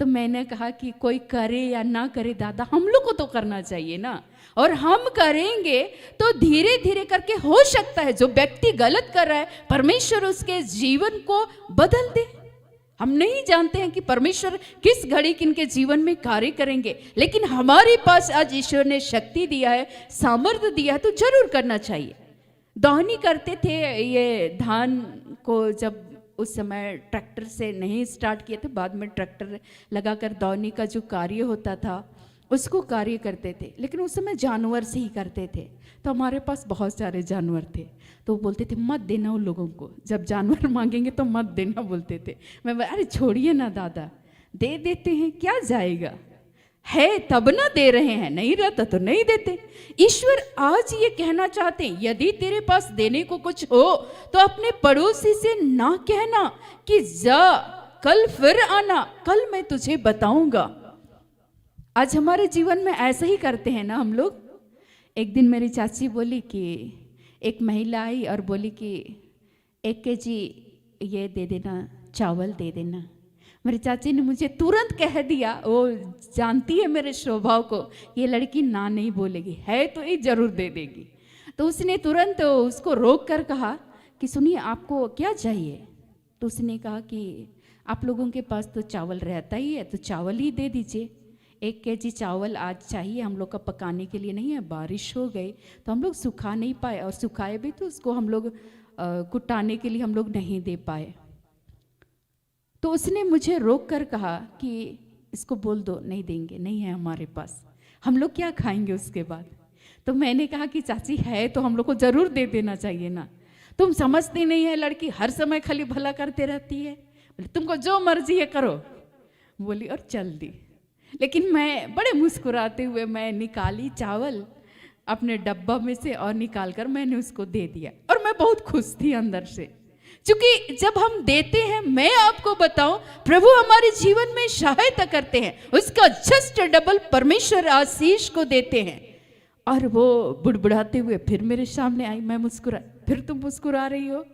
तो मैंने कहा कि कोई करे या ना करे दादा, हम लोग को तो करना चाहिए ना, और हम करेंगे तो धीरे धीरे करके हो सकता है जो व्यक्ति गलत कर रहा है परमेश्वर उसके जीवन को बदल दे। हम नहीं जानते हैं कि परमेश्वर किस घड़ी किनके जीवन में कार्य करेंगे, लेकिन हमारे पास आज ईश्वर ने शक्ति दिया है, सामर्थ्य दिया है, तो जरूर करना चाहिए। दौनी करते थे ये धान को, जब उस समय ट्रैक्टर से नहीं स्टार्ट किए थे, बाद में ट्रैक्टर लगाकर दौनी का जो कार्य होता था उसको कार्य करते थे, लेकिन उस समय जानवर से ही करते थे। तो हमारे पास बहुत सारे जानवर थे, तो वो बोलते थे मत देना उन लोगों को, जब जानवर मांगेंगे तो मत देना बोलते थे। मैं अरे छोड़िए ना दादा, दे देते हैं, क्या जाएगा, है तब ना दे रहे हैं, नहीं रहता तो नहीं देते। ईश्वर आज ये कहना चाहते हैं, यदि तेरे पास देने को कुछ हो तो अपने पड़ोसी से ना कहना कि जा कल फिर आना, कल मैं तुझे बताऊंगा। आज हमारे जीवन में ऐसा ही करते हैं ना हम लोग। एक दिन मेरी चाची बोली कि एक महिला आई और बोली कि 1 केजी ये दे देना, चावल दे देना। मेरी चाची ने मुझे तुरंत कह दिया, वो जानती है मेरे स्वभाव को, ये लड़की ना नहीं बोलेगी, है तो ये जरूर दे देगी। तो उसने तुरंत उसको रोक कर कहा कि सुनिए आपको क्या चाहिए। तो उसने कहा कि आप लोगों के पास तो चावल रहता ही है, तो चावल ही दे दीजिए। 1 केजी चावल आज चाहिए हम लोग का, पकाने के लिए नहीं है, बारिश हो गई तो हम लोग सुखा नहीं पाए, और सुखाए भी तो उसको हम लोग कुटाने के लिए हम लोग नहीं दे पाए। तो उसने मुझे रोक कर कहा कि इसको बोल दो नहीं देंगे, नहीं है हमारे पास, हम लोग क्या खाएंगे उसके बाद। तो मैंने कहा कि चाची है तो हम लोग को ज़रूर दे देना चाहिए ना, तुम समझती नहीं है लड़की हर समय खाली भला करते रहती है, तुमको जो मर्जी है करो। बोली और चल दी। लेकिन मैं बड़े मुस्कुराते हुए मैं निकाली चावल अपने डब्बा में से और निकाल कर मैंने उसको दे दिया, और मैं बहुत खुश थी अंदर से। क्योंकि जब हम देते हैं, मैं आपको बताऊं, प्रभु हमारे जीवन में सहायता करते हैं, उसका जस्ट डबल परमेश्वर आशीष को देते हैं। और वो बुड़बुड़ाते हुए फिर मेरे सामने आई, मैं मुस्कुरा, फिर तुम मुस्कुरा रही हो।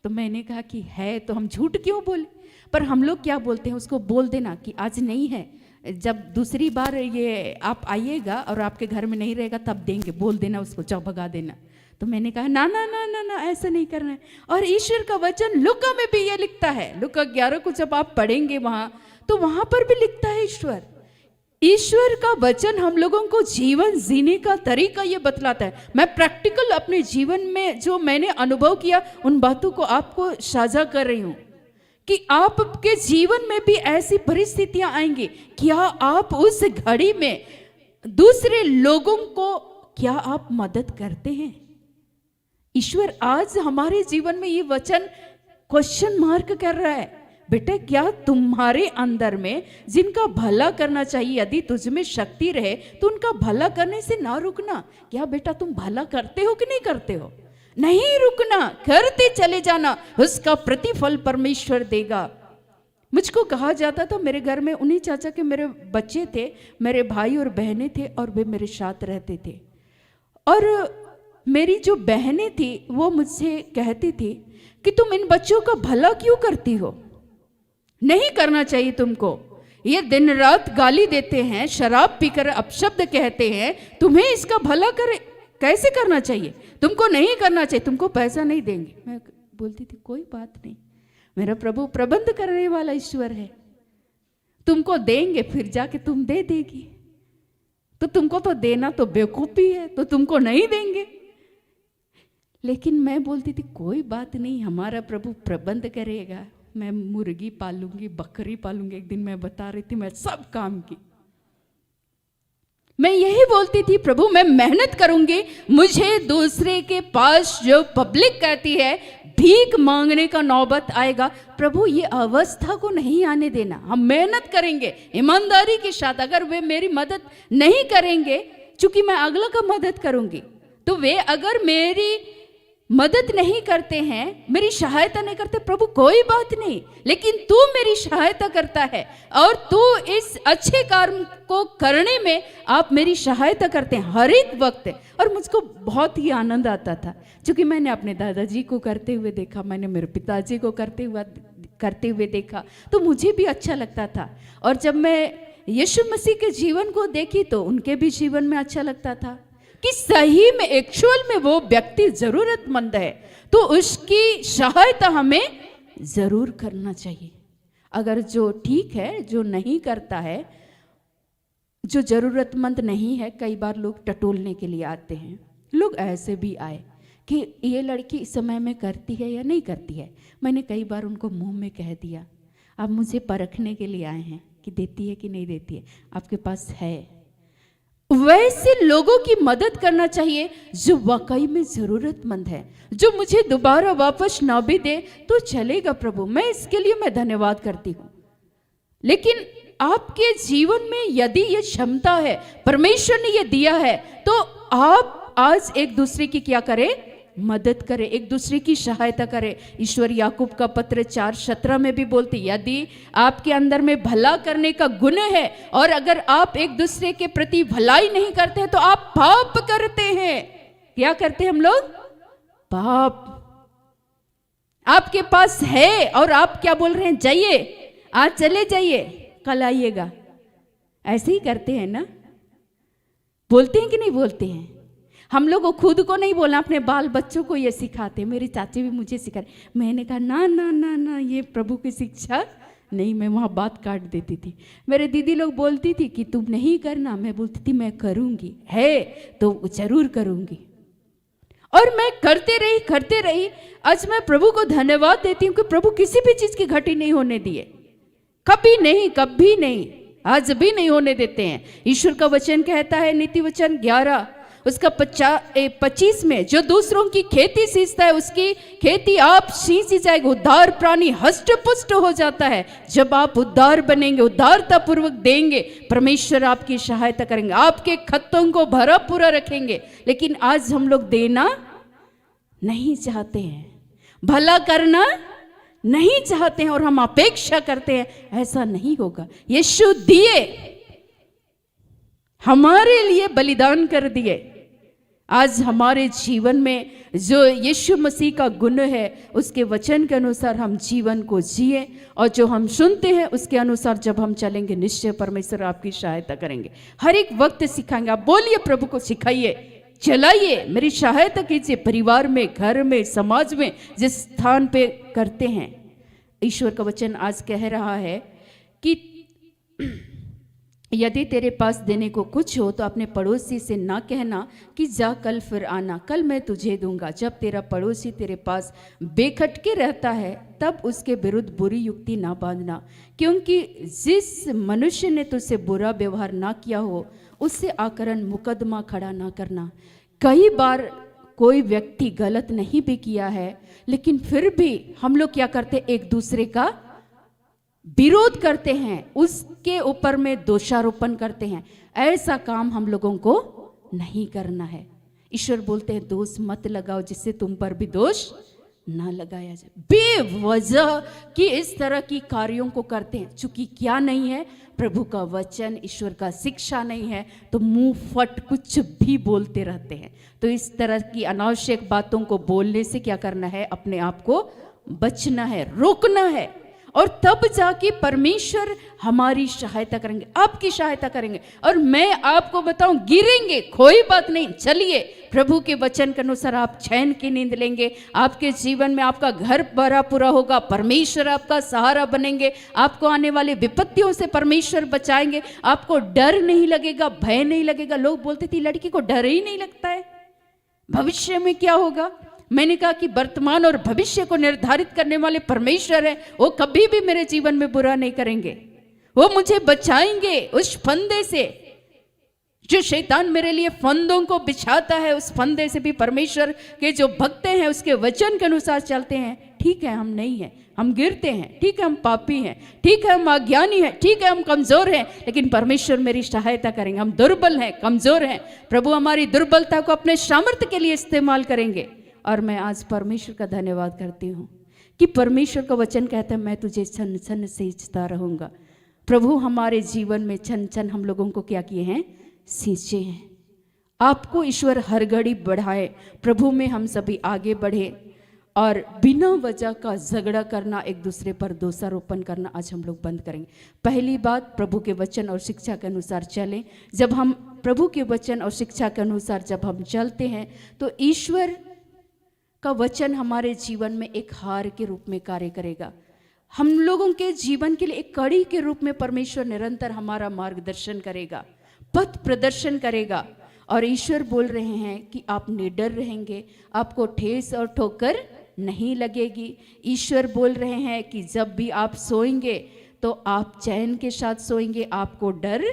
तो मैंने कहा कि है तो हम झूठ क्यों बोले। पर हम लोग क्या बोलते हैं, उसको बोल देना कि आज नहीं है, जब दूसरी बार ये आप आइएगा और आपके घर में नहीं रहेगा तब देंगे, बोल देना उसको, जाओ भगा देना। तो मैंने कहा ना ना ना ना ना, ऐसा नहीं करना है। और ईश्वर का वचन लूका में भी ये लिखता है, लूका 11 को जब आप पढ़ेंगे वहां, तो वहां पर भी लिखता है ईश्वर का वचन हम लोगों को जीवन जीने का तरीका ये बतलाता है। मैं प्रैक्टिकल अपने जीवन में जो मैंने अनुभव किया उन बातों को आपको साझा कर रही हूं कि आपके जीवन में भी ऐसी परिस्थितियां आएंगी। क्या आप उस घड़ी में दूसरे लोगों को क्या आप मदद करते हैं? ईश्वर आज हमारे जीवन में ये वचन क्वेश्चन मार्क कर रहा है, बेटा क्या तुम्हारे अंदर में जिनका भला करना चाहिए, यदि तुझ में शक्ति रहे तो उनका भला करने से ना रुकना। क्या बेटा तुम भला करते हो कि नहीं करते हो? नहीं रुकना, करते चले जाना, उसका प्रतिफल परमेश्वर देगा। मुझको कहा जाता था, मेरे घर में उन्हीं चाचा के मेरे बच्चे थे, मेरे भाई और बहनें थे, और वे मेरे साथ रहते थे। और मेरी जो बहनें थी वो मुझसे कहती थी कि तुम इन बच्चों का भला क्यों करती हो, नहीं करना चाहिए तुमको, ये दिन रात गाली देते हैं, शराब पीकर अपशब्द कहते हैं, तुम्हें इसका भला करे कैसे करना चाहिए, तुमको नहीं करना चाहिए, तुमको पैसा नहीं देंगे। मैं बोलती थी कोई बात नहीं, मेरा प्रभु प्रबंध करने वाला ईश्वर है, तुमको देंगे फिर जाके तुम दे देगी, तो तुमको तो देना तो बेवकूफ़ी है, तो तुमको नहीं देंगे। लेकिन मैं बोलती थी कोई बात नहीं, हमारा प्रभु प्रबंध करेगा, मैं मुर्गी पालूंगी, बकरी पालूंगी। एक दिन मैं बता रही थी मैं सब काम की, मैं यही बोलती थी प्रभु मैं मेहनत करूंगी, मुझे दूसरे के पास जो पब्लिक कहती है भीख मांगने का नौबत आएगा, प्रभु ये अवस्था को नहीं आने देना। हम मेहनत करेंगे ईमानदारी के साथ, अगर वे मेरी मदद नहीं करेंगे, चूंकि मैं अगला का मदद करूंगी, तो वे अगर मेरी मदद नहीं करते हैं, मेरी सहायता नहीं करते, प्रभु कोई बात नहीं, लेकिन तू मेरी सहायता करता है और तू इस अच्छे काम को करने में आप मेरी सहायता करते हैं हर एक वक्त। और मुझको बहुत ही आनंद आता था, क्योंकि मैंने अपने दादाजी को करते हुए देखा, मैंने मेरे पिताजी को करते हुए देखा, तो मुझे भी अच्छा लगता था। और जब मैं यीशु मसीह के जीवन को देखी तो उनके भी जीवन में अच्छा लगता था कि सही में एक्चुअल में वो व्यक्ति जरूरतमंद है, तो उसकी सहायता हमें जरूर करना चाहिए। अगर जो ठीक है, जो नहीं करता है, जो जरूरतमंद नहीं है, कई बार लोग टटोलने के लिए आते हैं। लोग ऐसे भी आए कि ये लड़की इस समय में करती है या नहीं करती है। मैंने कई बार उनको मुंह में कह दिया, आप मुझे परखने के लिए आए हैं कि देती है कि नहीं देती है, आपके पास है। वैसे लोगों की मदद करना चाहिए जो वाकई में जरूरतमंद है। जो मुझे दोबारा वापस ना भी दे तो चलेगा प्रभु, मैं इसके लिए मैं धन्यवाद करती हूँ। लेकिन आपके जीवन में यदि ये क्षमता है, परमेश्वर ने ये दिया है, तो आप आज एक दूसरे की क्या करें, मदद करें, एक दूसरे की सहायता करें। ईश्वर याकूब का पत्र 4:17 में भी बोलती, यदि आपके अंदर में भला करने का गुण है और अगर आप एक दूसरे के प्रति भलाई नहीं करते हैं तो आप पाप करते हैं। क्या करते हैं हम लोग? पाप। आपके पास है और आप क्या बोल रहे हैं, जाइए, आज चले जाइए, कल आइएगा। ऐसे ही करते हैं ना, बोलते हैं कि नहीं बोलते हैं? हम लोग को खुद को नहीं बोलना, अपने बाल बच्चों को ये सिखाते हैं। मेरी चाची भी मुझे सिखा रही, मैंने कहा ना ना ना ना, ये प्रभु की शिक्षा नहीं, मैं वहाँ बात काट देती थी। मेरे दीदी लोग बोलती थी कि तुम नहीं करना, मैं बोलती थी मैं करूँगी, है तो जरूर करूँगी। और मैं करते रही। आज मैं प्रभु को धन्यवाद देती हूँ कि प्रभु किसी भी चीज़ की घटी नहीं होने दिए, कभी नहीं, आज भी नहीं होने देते हैं। ईश्वर का वचन कहता है, नीति वचन 11 उसका 25 में, जो दूसरों की खेती सींचता है उसकी खेती आप सींची जाएगी। उद्धार प्राणी हष्ट पुष्ट हो जाता है। जब आप उद्धार बनेंगे, उद्धारता पूर्वक देंगे, परमेश्वर आपकी सहायता करेंगे, आपके खत्तों को भरा पूरा रखेंगे। लेकिन आज हम लोग देना नहीं चाहते हैं, भला करना नहीं चाहते हैं और हम अपेक्षा करते हैं ऐसा नहीं होगा। यीशु दिए, हमारे लिए बलिदान कर दिए। आज हमारे जीवन में जो यीशु मसीह का गुण है, उसके वचन के अनुसार हम जीवन को जिए और जो हम सुनते हैं उसके अनुसार जब हम चलेंगे, निश्चय परमेश्वर आपकी सहायता करेंगे। हर एक वक्त सिखाएंगे। आप बोलिए, प्रभु को सिखाइए, चलाइए, मेरी सहायता कीजिए, परिवार में, घर में, समाज में, जिस स्थान पे करते हैं। ईश्वर का वचन आज कह रहा है कि यदि तेरे पास देने को कुछ हो तो अपने पड़ोसी से ना कहना कि जा कल फिर आना, कल मैं तुझे दूंगा। जब तेरा पड़ोसी तेरे पास बेखटके रहता है तब उसके विरुद्ध बुरी युक्ति ना बांधना, क्योंकि जिस मनुष्य ने तुझसे बुरा व्यवहार ना किया हो उससे आकरण मुकदमा खड़ा ना करना। कई बार कोई व्यक्ति गलत नहीं भी किया है, लेकिन फिर भी हम लोग क्या करते, एक दूसरे का विरोध करते हैं, उसके ऊपर में दोषारोपण करते हैं। ऐसा काम हम लोगों को नहीं करना है। ईश्वर बोलते हैं दोष मत लगाओ जिससे तुम पर भी दोष ना लगाया जाए। बेवजह कि इस तरह की कार्यों को करते हैं, चूंकि क्या नहीं है, प्रभु का वचन, ईश्वर का शिक्षा नहीं है, तो मुंह फट कुछ भी बोलते रहते हैं। तो इस तरह की अनावश्यक बातों को बोलने से क्या करना है, अपने आप को बचना है, रोकना है, और तब जाके परमेश्वर हमारी सहायता करेंगे, आपकी सहायता करेंगे। और मैं आपको बताऊं, गिरेंगे कोई बात नहीं, चलिए प्रभु के वचन के अनुसार आप चैन की नींद लेंगे। आपके जीवन में आपका घर भरा पूरा होगा, परमेश्वर आपका सहारा बनेंगे, आपको आने वाले विपत्तियों से परमेश्वर बचाएंगे, आपको डर नहीं लगेगा, भय नहीं लगेगा। लोग बोलते थे लड़की को डर ही नहीं लगता है, भविष्य में क्या होगा। मैंने कहा कि वर्तमान और भविष्य को निर्धारित करने वाले परमेश्वर है, वो कभी भी मेरे जीवन में बुरा नहीं करेंगे, वो मुझे बचाएंगे उस फंदे से। जो शैतान मेरे लिए फंदों को बिछाता है, उस फंदे से भी परमेश्वर के जो भक्त हैं उसके वचन के अनुसार चलते हैं। ठीक है हम नहीं हैं, हम गिरते हैं, ठीक है हम पापी हैं, ठीक है हम अज्ञानी हैं, ठीक है हम कमजोर हैं, लेकिन परमेश्वर मेरी सहायता करेंगे। हम दुर्बल हैं, कमजोर हैं, प्रभु हमारी दुर्बलता को अपने सामर्थ्य के लिए इस्तेमाल करेंगे और मैं आज परमेश्वर का धन्यवाद करती हूँ कि परमेश्वर का वचन कहता है मैं तुझे छन छन सींचता रहूँगा। प्रभु हमारे जीवन में छन छन हम लोगों को क्या किए हैं, सींचे हैं। आपको ईश्वर हर घड़ी बढ़ाए, प्रभु में हम सभी आगे बढ़े और बिना वजह का झगड़ा करना, एक दूसरे पर दोषारोपण करना आज हम लोग बंद करेंगे। पहली बात, प्रभु के वचन और शिक्षा के अनुसार चलें। जब हम प्रभु के वचन और शिक्षा के अनुसार जब हम चलते हैं तो ईश्वर का वचन हमारे जीवन में एक हार के रूप में कार्य करेगा। हम लोगों के जीवन के लिए एक कड़ी के रूप में परमेश्वर निरंतर हमारा मार्गदर्शन करेगा, पथ प्रदर्शन करेगा। और ईश्वर बोल रहे हैं कि आप निडर रहेंगे, आपको ठेस और ठोकर नहीं लगेगी। ईश्वर बोल रहे हैं कि जब भी आप सोएंगे तो आप चैन के साथ सोएंगे, आपको डर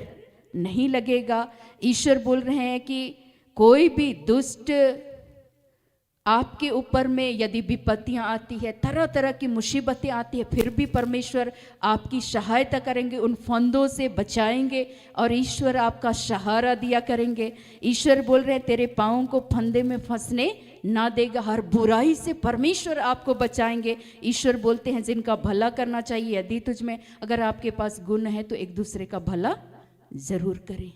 नहीं लगेगा। ईश्वर बोल रहे हैं कि कोई भी दुष्ट आपके ऊपर में यदि विपत्तियां आती है, तरह तरह की मुसीबतें आती है, फिर भी परमेश्वर आपकी सहायता करेंगे, उन फंदों से बचाएंगे और ईश्वर आपका सहारा दिया करेंगे। ईश्वर बोल रहे हैं तेरे पाँव को फंदे में फंसने ना देगा, हर बुराई से परमेश्वर आपको बचाएंगे। ईश्वर बोलते हैं जिनका भला करना चाहिए, यदि तुझ में अगर आपके पास गुण है तो एक दूसरे का भला जरूर करें।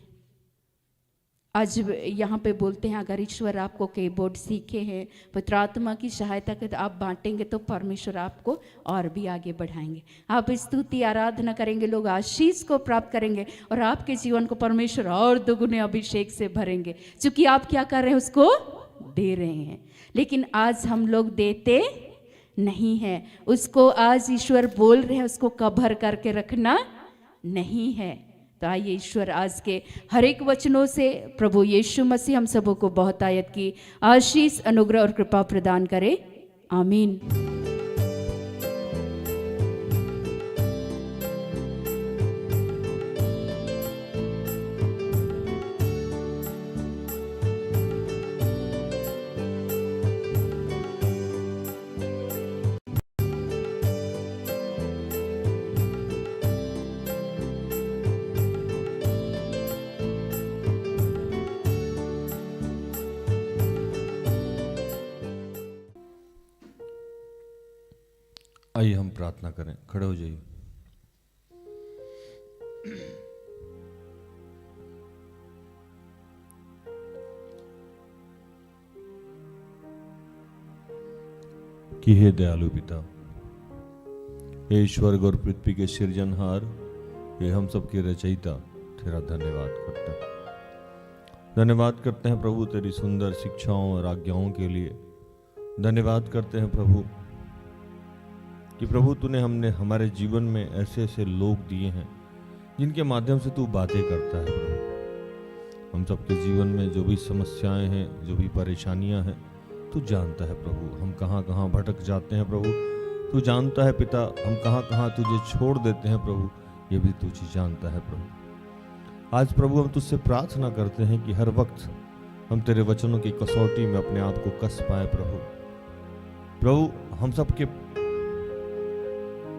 आज यहाँ पे बोलते हैं अगर ईश्वर आपको कीबोर्ड सीखे हैं, पवित्र आत्मा की सहायता के तो आप बांटेंगे तो परमेश्वर आपको और भी आगे बढ़ाएंगे। आप स्तुति आराधना करेंगे, लोग आशीष को प्राप्त करेंगे और आपके जीवन को परमेश्वर और दुगुने अभिषेक से भरेंगे, क्योंकि आप क्या कर रहे हैं, उसको दे रहे हैं। लेकिन आज हम लोग देते नहीं हैं, उसको आज ईश्वर बोल रहे हैं उसको कवर करके रखना नहीं है। तो आइए ईश्वर आज के हर एक वचनों से प्रभु यीशु मसीह हम सबों को बहुत आयत की आशीष, अनुग्रह और कृपा प्रदान करे। आमीन। आइए हम प्रार्थना करें, खड़े हो जाइए। कि हे दयालु पिता, हे स्वर्ग और पृथ्वी के सृजनहार, हे हम सबके रचयिता, तेरा धन्यवाद करते हैं। धन्यवाद करते हैं प्रभु तेरी सुंदर शिक्षाओं और आज्ञाओं के लिए। धन्यवाद करते हैं प्रभु कि प्रभु तूने हमारे जीवन में ऐसे ऐसे लोग दिए हैं जिनके माध्यम से तू बातें करता है प्रभु। हम सबके जीवन में जो भी समस्याएं हैं, जो भी परेशानियां हैं, तू जानता है प्रभु। हम कहाँ कहाँ भटक जाते हैं प्रभु, तू जानता है पिता। हम कहाँ कहाँ तुझे छोड़ देते हैं प्रभु, ये भी तुझे जानता है प्रभु। आज प्रभु हम तुझसे प्रार्थना करते हैं कि हर वक्त हम तेरे वचनों की कसौटी में अपने आप को कस पाए प्रभु। प्रभु हम सबके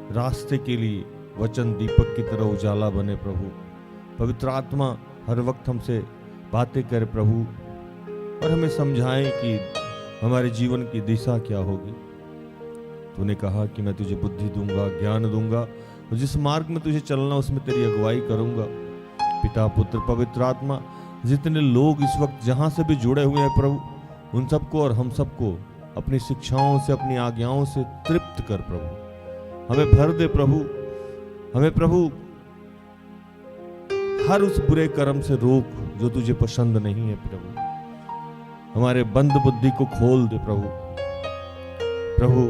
रास्ते के लिए वचन दीपक की तरह उजाला बने प्रभु। पवित्र आत्मा हर वक्त हमसे बातें करे प्रभु और हमें समझाए कि हमारे जीवन की दिशा क्या होगी। तूने कहा कि मैं तुझे बुद्धि दूंगा, ज्ञान दूंगा और जिस मार्ग में तुझे चलना उसमें तेरी अगुवाई करूंगा। पिता, पुत्र, पवित्र आत्मा, जितने लोग इस वक्त जहां से भी जुड़े हुए हैं प्रभु, उन सबको और हम सबको अपनी शिक्षाओं से, अपनी आज्ञाओं से तृप्त कर प्रभु। हमें भर दे प्रभु। हमें प्रभु हर उस बुरे कर्म से रोक जो तुझे पसंद नहीं है प्रभु। हमारे बंद बुद्धि को खोल दे प्रभु। प्रभु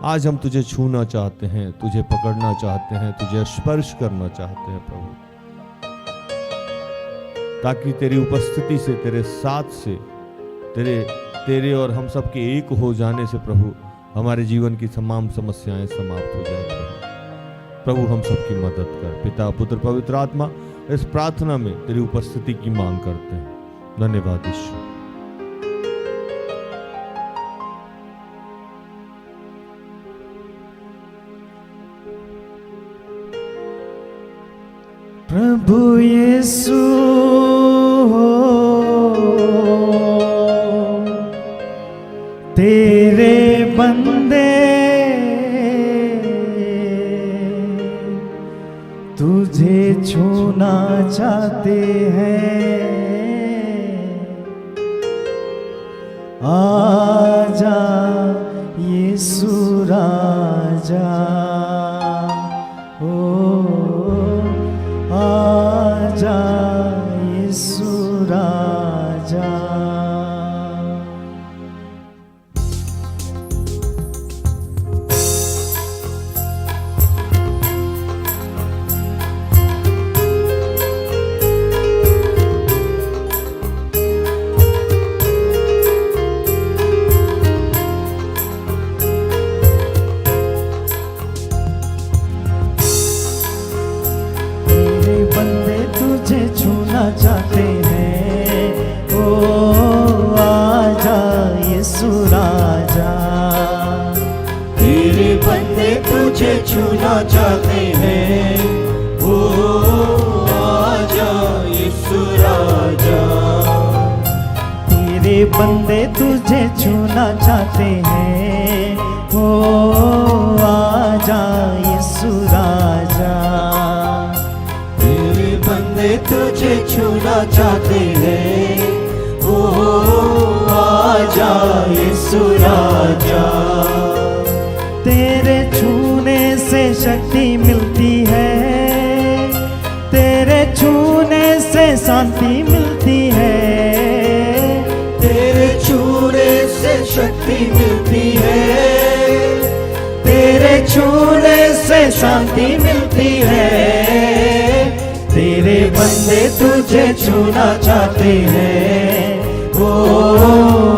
आज हम तुझे छूना चाहते हैं, तुझे पकड़ना चाहते हैं, तुझे स्पर्श करना चाहते हैं प्रभु, ताकि तेरी उपस्थिति से, तेरे साथ से, तेरे और हम सबके एक हो जाने से प्रभु हमारे जीवन की तमाम समस्याएं समाप्त हो जाए प्रभु। प्रभु हम सबकी मदद कर। पिता, पुत्र, पवित्र आत्मा, इस प्रार्थना में तेरी उपस्थिति की मांग करते हैं। धन्यवाद ईश्वर। प्रभु यीशु तुझे छूना चाहते हैं, आजा यीशु राजा, ओ आजा यीशु राजा। तुझे छूना चाहते हैं, ओ आजा यीशु राजा। तेरे बंदे तुझे छूना चाहते हैं, ओ आजा यीशु राजा। तेरे बंदे तुझे छूना चाहते हैं, ओ आजा यीशु राजा। बंदे तुझे छूना चाहते हैं, ओ आजा यीशु राजा। तेरे छूने से शक्ति मिलती है, तेरे छूने से शांति मिलती है, तेरे छूने से शक्ति मिलती है, तेरे छूने से शांति मिलती है। तेरे बंदे तुझे छूना चाहते हैं, ओ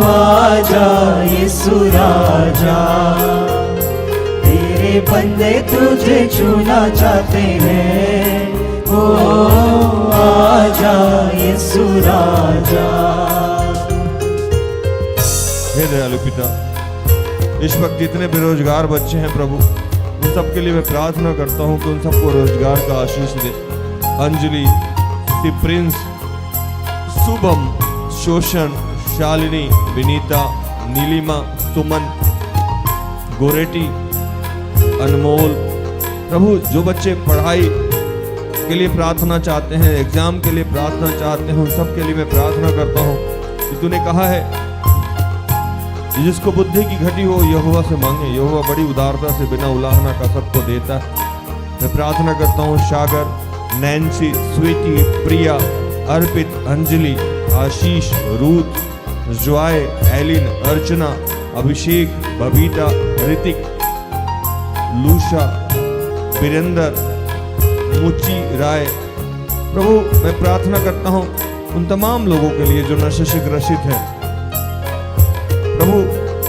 आजा यीशु राजा। तेरे बंदे तुझे छूना चाहते हैं, ओ आजा यीशु राजा। हे दयालु पिता, इस वक्त जितने बेरोजगार बच्चे हैं प्रभु, उन सबके लिए मैं प्रार्थना करता हूँ कि उन सबको रोजगार का आशीष दे। अंजलि, प्रिंस, शुभम, शोषण, शालिनी, विनीता, नीलिमा, सुमन, गोरेटी, अनमोल, प्रभु जो बच्चे पढ़ाई के लिए प्रार्थना चाहते हैं, एग्जाम के लिए प्रार्थना चाहते हैं, उन सब के लिए मैं प्रार्थना करता हूँ कि तूने कहा है जिसको बुद्धि की घटी हो यहोवा से मांगे, यहोवा बड़ी उदारता से बिना उलाहना का सबको देता है। मैं प्रार्थना करता हूँ सागर, नैन्सी, स्वीटी, प्रिया, अर्पित, अंजलि, आशीष, रूथ, जॉय, एलिन, अर्चना, अभिषेक, बबीता, ऋतिक, लूशा, वीरेंद्र, मुची राय। प्रभु मैं प्रार्थना करता हूँ उन तमाम लोगों के लिए जो नशे से ग्रसित हैं। प्रभु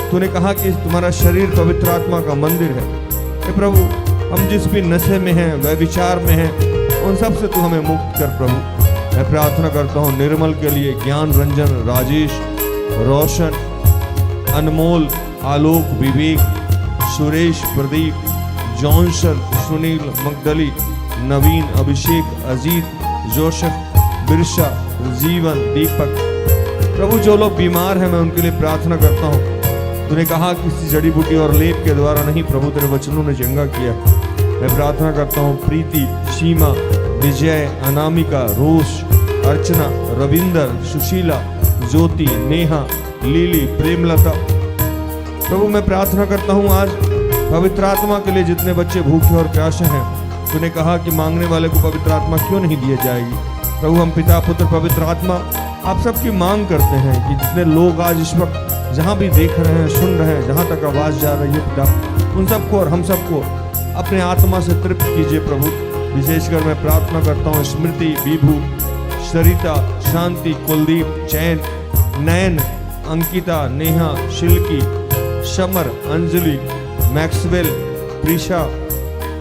तूने कहा कि तुम्हारा शरीर पवित्र आत्मा का मंदिर है। हे प्रभु हम जिस भी नशे में हैं, व्यभिचार में हैं, उन सब से तू हमें मुक्त कर। प्रभु मैं प्रार्थना करता हूँ निर्मल के लिए, ज्ञान रंजन, राजेश, रोशन, अनमोल, आलोक, विवेक, सुरेश, प्रदीप, जॉनसन, सुनील, मगदली, नवीन, अभिषेक, अजीत, जोशफ, बिरसा, जीवन, दीपक। प्रभु जो लोग बीमार हैं मैं उनके लिए प्रार्थना करता हूँ। तूने कहा किसी जड़ी बूटी और लेप के द्वारा नहीं, प्रभु तेरे वचनों ने चंगा किया। मैं प्रार्थना करता हूँ प्रीति, सीमा, विजय, अनामिका, रोश, अर्चना, रविंदर, सुशीला, ज्योति, नेहा, लीली, प्रेमलता। प्रभु मैं प्रार्थना करता हूँ आज पवित्र आत्मा के लिए जितने बच्चे भूखे और प्यासे हैं, तूने कहा कि मांगने वाले को पवित्र आत्मा क्यों नहीं दी जाएगी। प्रभु हम पिता पुत्र पवित्र आत्मा आप सबकी मांग करते हैं कि जितने लोग आज इस वक्त जहाँ भी देख रहे हैं, सुन रहे हैं, जहाँ तक आवाज़ जा रही है पिता, उन सबको और हम सबको अपने आत्मा से तृप्त कीजिए। प्रभु विशेषकर मैं प्रार्थना करता हूँ स्मृति, विभू, सरिता, शांति, कुलदीप, चैन, नयन, अंकिता, नेहा, शिल्की, शमर, अंजलि, मैक्सवेल, प्रीशा,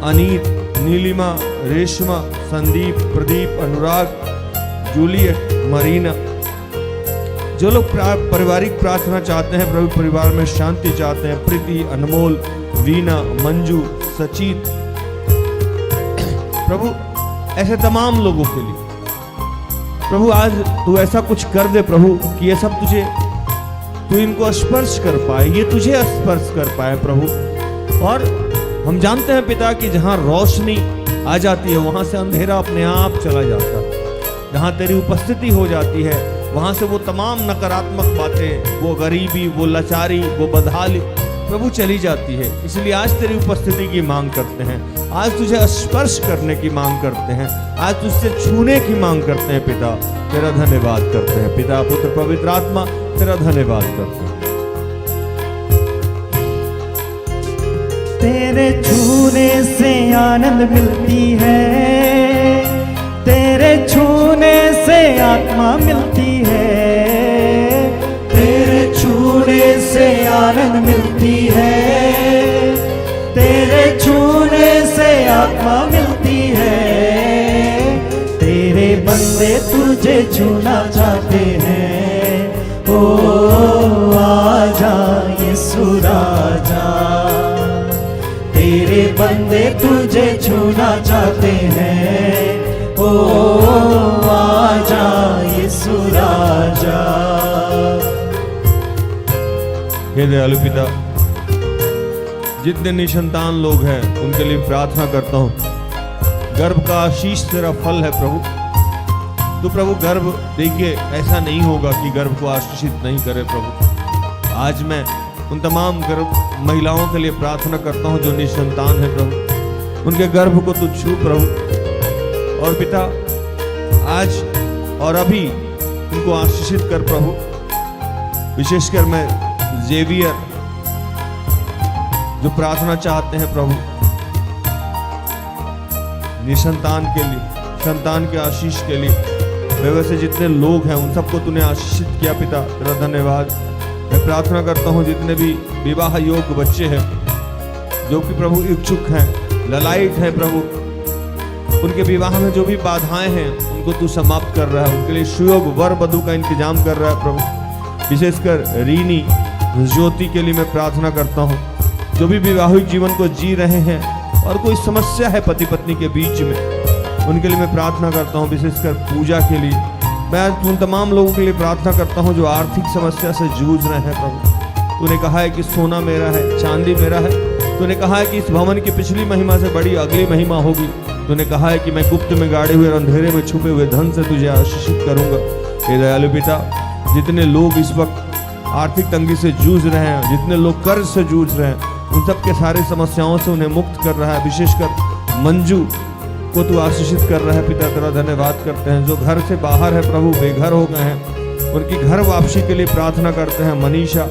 अनीत, नीलिमा, रेशमा, संदीप, प्रदीप, अनुराग, जूलियट, मरीना। जो लोग पारिवारिक प्रार्थना चाहते हैं प्रभु, परिवार में शांति चाहते हैं, प्रीति, अनमोल, वीना, मंजू, सचित, प्रभु ऐसे तमाम लोगों के लिए प्रभु आज तू ऐसा कुछ कर दे प्रभु कि ये सब तुझे, तू इनको स्पर्श कर पाए, ये तुझे स्पर्श कर पाए प्रभु। और हम जानते हैं पिता कि जहाँ रोशनी आ जाती है, वहां से अंधेरा अपने आप चला जाता है। जहां तेरी उपस्थिति हो जाती है वहां से वो तमाम नकारात्मक बातें, वो गरीबी, वो लाचारी, वो बदहाली प्रभु चली जाती है। इसलिए आज तेरी उपस्थिति की मांग करते हैं, आज तुझे स्पर्श करने की मांग करते हैं, आज तुझसे छूने की मांग करते हैं। पिता तेरा धन्यवाद करते हैं, पिता पुत्र पवित्र आत्मा तेरा धन्यवाद करते हैं। तेरे छूने से आनंद मिलती है, तेरे छूने से आत्मा मिलती है, तेरे छूने से आनंद मिलती है, तेरे छूने से आत्मा मिलती है। तेरे बंदे तुझे छूना चाहते हैं, ओ आजा यीशु राजा। तेरे बंदे तुझे छूना चाहते हैं, ओ आजा यीशु राजा। हे दयालु पिता, जितने निसंतान लोग हैं उनके लिए प्रार्थना करता हूँ। गर्भ का आशीष तेरा फल है प्रभु। तो प्रभु गर्भ देखिए ऐसा नहीं होगा कि गर्भ को आशीषित नहीं करे प्रभु। आज मैं उन तमाम गर्भ महिलाओं के लिए प्रार्थना करता हूँ जो निसंतान है प्रभु, उनके गर्भ को तू छू प्रभु। और पिता आज और अभी उनको आशीषित कर प्रभु। विशेषकर मैं जेवियर जो प्रार्थना चाहते हैं प्रभु निसंतान के लिए, संतान के आशीष के लिए, वे वैसे जितने लोग हैं उन सबको तूने आशीषित किया पिता, तेरा धन्यवाद। मैं प्रार्थना करता हूँ जितने भी विवाह योग्य बच्चे हैं जो कि प्रभु इच्छुक हैं, ललायत है प्रभु, उनके विवाह में जो भी बाधाएं हैं उनको तू समाप्त कर रहा है, उनके लिए सुयोग वर वधु का इंतजाम कर रहा है प्रभु। विशेषकर रीनी ज्योति के लिए मैं प्रार्थना करता हूँ, जो भी वैवाहिक जीवन को जी रहे हैं और कोई समस्या है पति पत्नी के बीच में, उनके लिए मैं प्रार्थना करता हूँ। विशेषकर पूजा के लिए मैं उन तमाम लोगों के लिए प्रार्थना करता हूँ जो आर्थिक समस्या से जूझ रहे हैं प्रभु। तूने कहा है कि सोना मेरा है, चांदी मेरा है। तूने कहा है कि इस भवन की पिछली महिमा से बड़ी अगली महिमा होगी। तूने कहा है कि मैं गुप्त में गाड़े हुए और अंधेरे में छुपे हुए धन से तुझे आशीषित करूंगा। हे दयालु पिता, जितने लोग इस वक्त आर्थिक तंगी से जूझ रहे हैं, जितने लोग कर्ज से जूझ रहे हैं, उन सब के सारे समस्याओं से उन्हें मुक्त कर रहा है। विशेषकर मंजू को तू आशीषित कर रहा है पिता, तेरा धन्यवाद करते हैं। जो घर से बाहर है प्रभु, बेघर हो गए हैं, उनकी घर वापसी के लिए प्रार्थना करते हैं। मनीषा,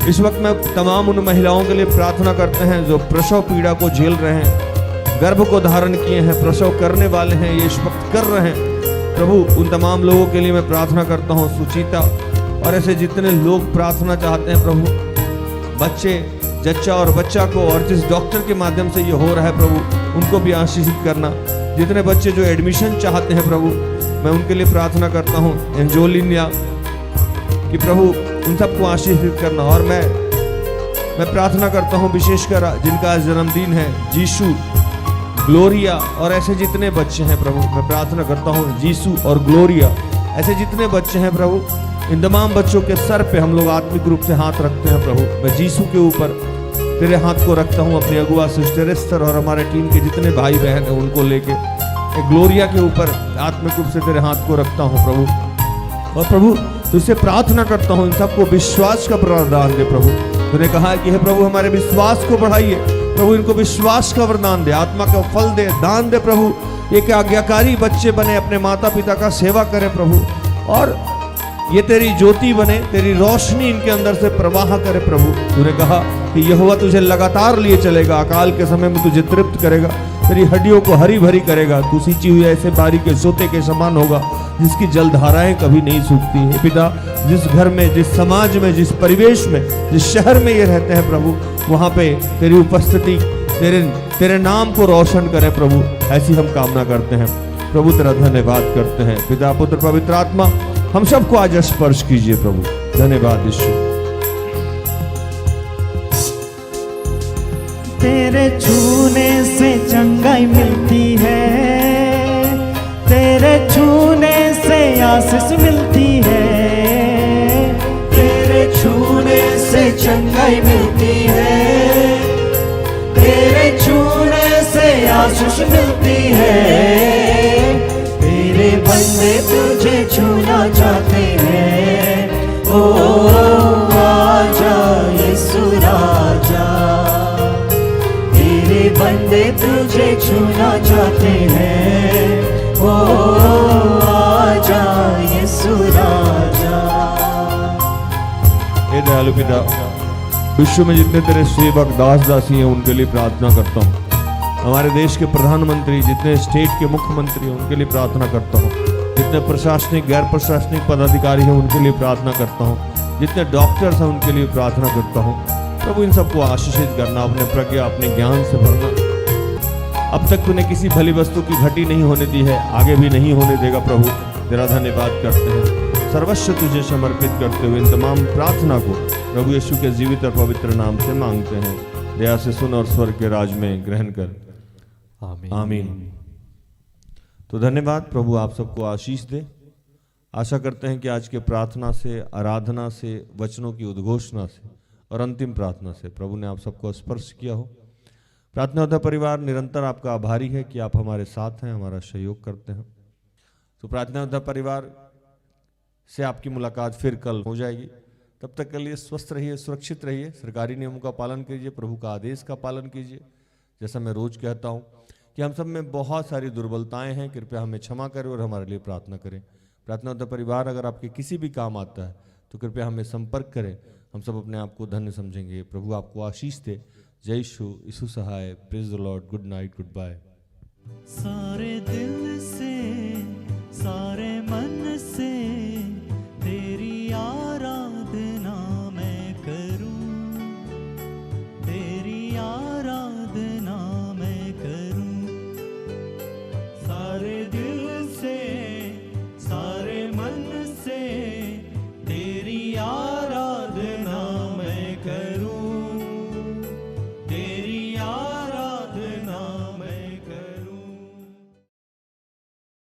इस वक्त मैं तमाम उन महिलाओं के लिए प्रार्थना करते हैं जो प्रसव पीड़ा को झेल रहे हैं, गर्भ को धारण किए हैं, प्रसव करने वाले हैं, ये इस वक्त कर रहे हैं प्रभु। उन तमाम लोगों के लिए मैं प्रार्थना करता हूँ। सुचिता और ऐसे जितने लोग प्रार्थना चाहते हैं प्रभु, बच्चे, जच्चा और बच्चा को, और जिस डॉक्टर के माध्यम से ये हो रहा है प्रभु, उनको भी आशीषित करना। जितने बच्चे जो एडमिशन चाहते हैं प्रभु, मैं उनके लिए प्रार्थना करता हूँ। एंजोलिनिया कि प्रभु उन सबको आशीषित करना। और मैं प्रार्थना करता हूँ विशेषकर जिनका आज जन्मदिन है, जीशु, ग्लोरिया और ऐसे जितने बच्चे हैं प्रभु, मैं प्रार्थना करता हूँ जीसू और ग्लोरिया, ऐसे जितने बच्चे हैं प्रभु, इन तमाम बच्चों के सर पे हम लोग आत्मिक रूप से हाथ रखते हैं प्रभु। मैं जीसू के ऊपर तेरे हाथ को रखता हूँ, अपनी अगुआ सिस्टर एस्तर और हमारे टीम के जितने भाई बहन हैं उनको लेके ग्लोरिया के ऊपर आत्मिक रूप से तेरे हाथ को रखता हूँ प्रभु। और प्रभु तुझसे प्रार्थना करता हूँ इन सबको विश्वास का वरदान दे प्रभु। तूने कहा है कि हे प्रभु हमारे विश्वास को बढ़ाइए प्रभु, इनको विश्वास का वरदान दे, आत्मा का फल दे, दान दे प्रभु। एक आज्ञाकारी बच्चे बने, अपने माता पिता का सेवा करें प्रभु, और ये तेरी ज्योति बने, तेरी रोशनी इनके अंदर से प्रवाह करे प्रभु। तूने कहा कि यहोवा तुझे लगातार लिए चलेगा, अकाल के समय में तुझे तृप्त करेगा, तेरी हड्डियों को हरी भरी करेगा, तू सींची हुई ऐसे बारी के सोते के समान होगा जिसकी जलधाराएं कभी नहीं सूखती है। पिता, जिस घर में, जिस समाज में, जिस परिवेश में, जिस शहर में ये रहते हैं प्रभु, वहाँ पे तेरी उपस्थिति तेरे नाम को रोशन करें प्रभु, ऐसी हम कामना करते हैं प्रभु। तेरा धन्यवाद करते हैं। पिता, पुत्र, पवित्र आत्मा, हम सबको आज स्पर्श कीजिए प्रभु। धन्यवाद यीशु। तेरे छूने से चंगाई मिलती है, तेरे छूने से आशीष मिलती है, तेरे छूने से चंगाई मिलती है, तेरे छूने से आशीष मिलती है। तेरे बंदे तुझे छूना चाहते हैं। ओ आजा यीशु राजा, तेरे बंदे तुझे छूना चाहते हैं। ओ आजा यीशु राजा। हे दयालु पिता, विश्व में जितने तेरे सेवक दास दासी हैं उनके लिए प्रार्थना करता हूँ। हमारे देश के प्रधानमंत्री, जितने स्टेट के मुख्यमंत्री हैं उनके लिए प्रार्थना करता हूँ। जितने प्रशासनिक गैर प्रशासनिक पदाधिकारी हैं उनके लिए प्रार्थना करता हूँ। जितने डॉक्टर्स हैं उनके लिए प्रार्थना करता हूँ। प्रभु इन सबको आशीषित करना, अपने प्रज्ञा अपने ज्ञान से भरना। अब तक तूने किसी भली वस्तु की घटी नहीं होने दी है, आगे भी नहीं होने देगा। प्रभु तेरा धन्यवाद करते हैं, सर्वस्व तुझे समर्पित करते हुए इन तमाम प्रार्थना को प्रभु यीशु के जीवित और पवित्र नाम से मांगते हैं। दया से सुन और स्वर्ग के राज में ग्रहण कर। आमीन। आमीन। तो धन्यवाद, प्रभु आप सबको आशीष दे। आशा करते हैं कि आज के प्रार्थना से, आराधना से, वचनों की उद्घोषणा से और अंतिम प्रार्थना से प्रभु ने आप सबको स्पर्श किया हो। प्रार्थना योद्धा परिवार निरंतर आपका आभारी है कि आप हमारे साथ हैं, हमारा सहयोग करते हैं। तो प्रार्थना योद्धा परिवार से आपकी मुलाकात फिर कल हो जाएगी। तब तक के लिए स्वस्थ रहिए, सुरक्षित रहिए, सरकारी नियमों का पालन कीजिए, प्रभु का आदेश का पालन कीजिए। जैसा मैं रोज कहता हूँ कि हम सब में बहुत सारी दुर्बलताएं हैं, कृपया हमें क्षमा करें और हमारे लिए प्रार्थना करें। प्रार्थना योद्धा परिवार अगर आपके किसी भी काम आता है तो कृपया हमें संपर्क करें, हम सब अपने आप को धन्य समझेंगे। प्रभु आपको आशीष दे। जय यीशु, यीशु सहाय। Praise the Lord. Good night, good bye.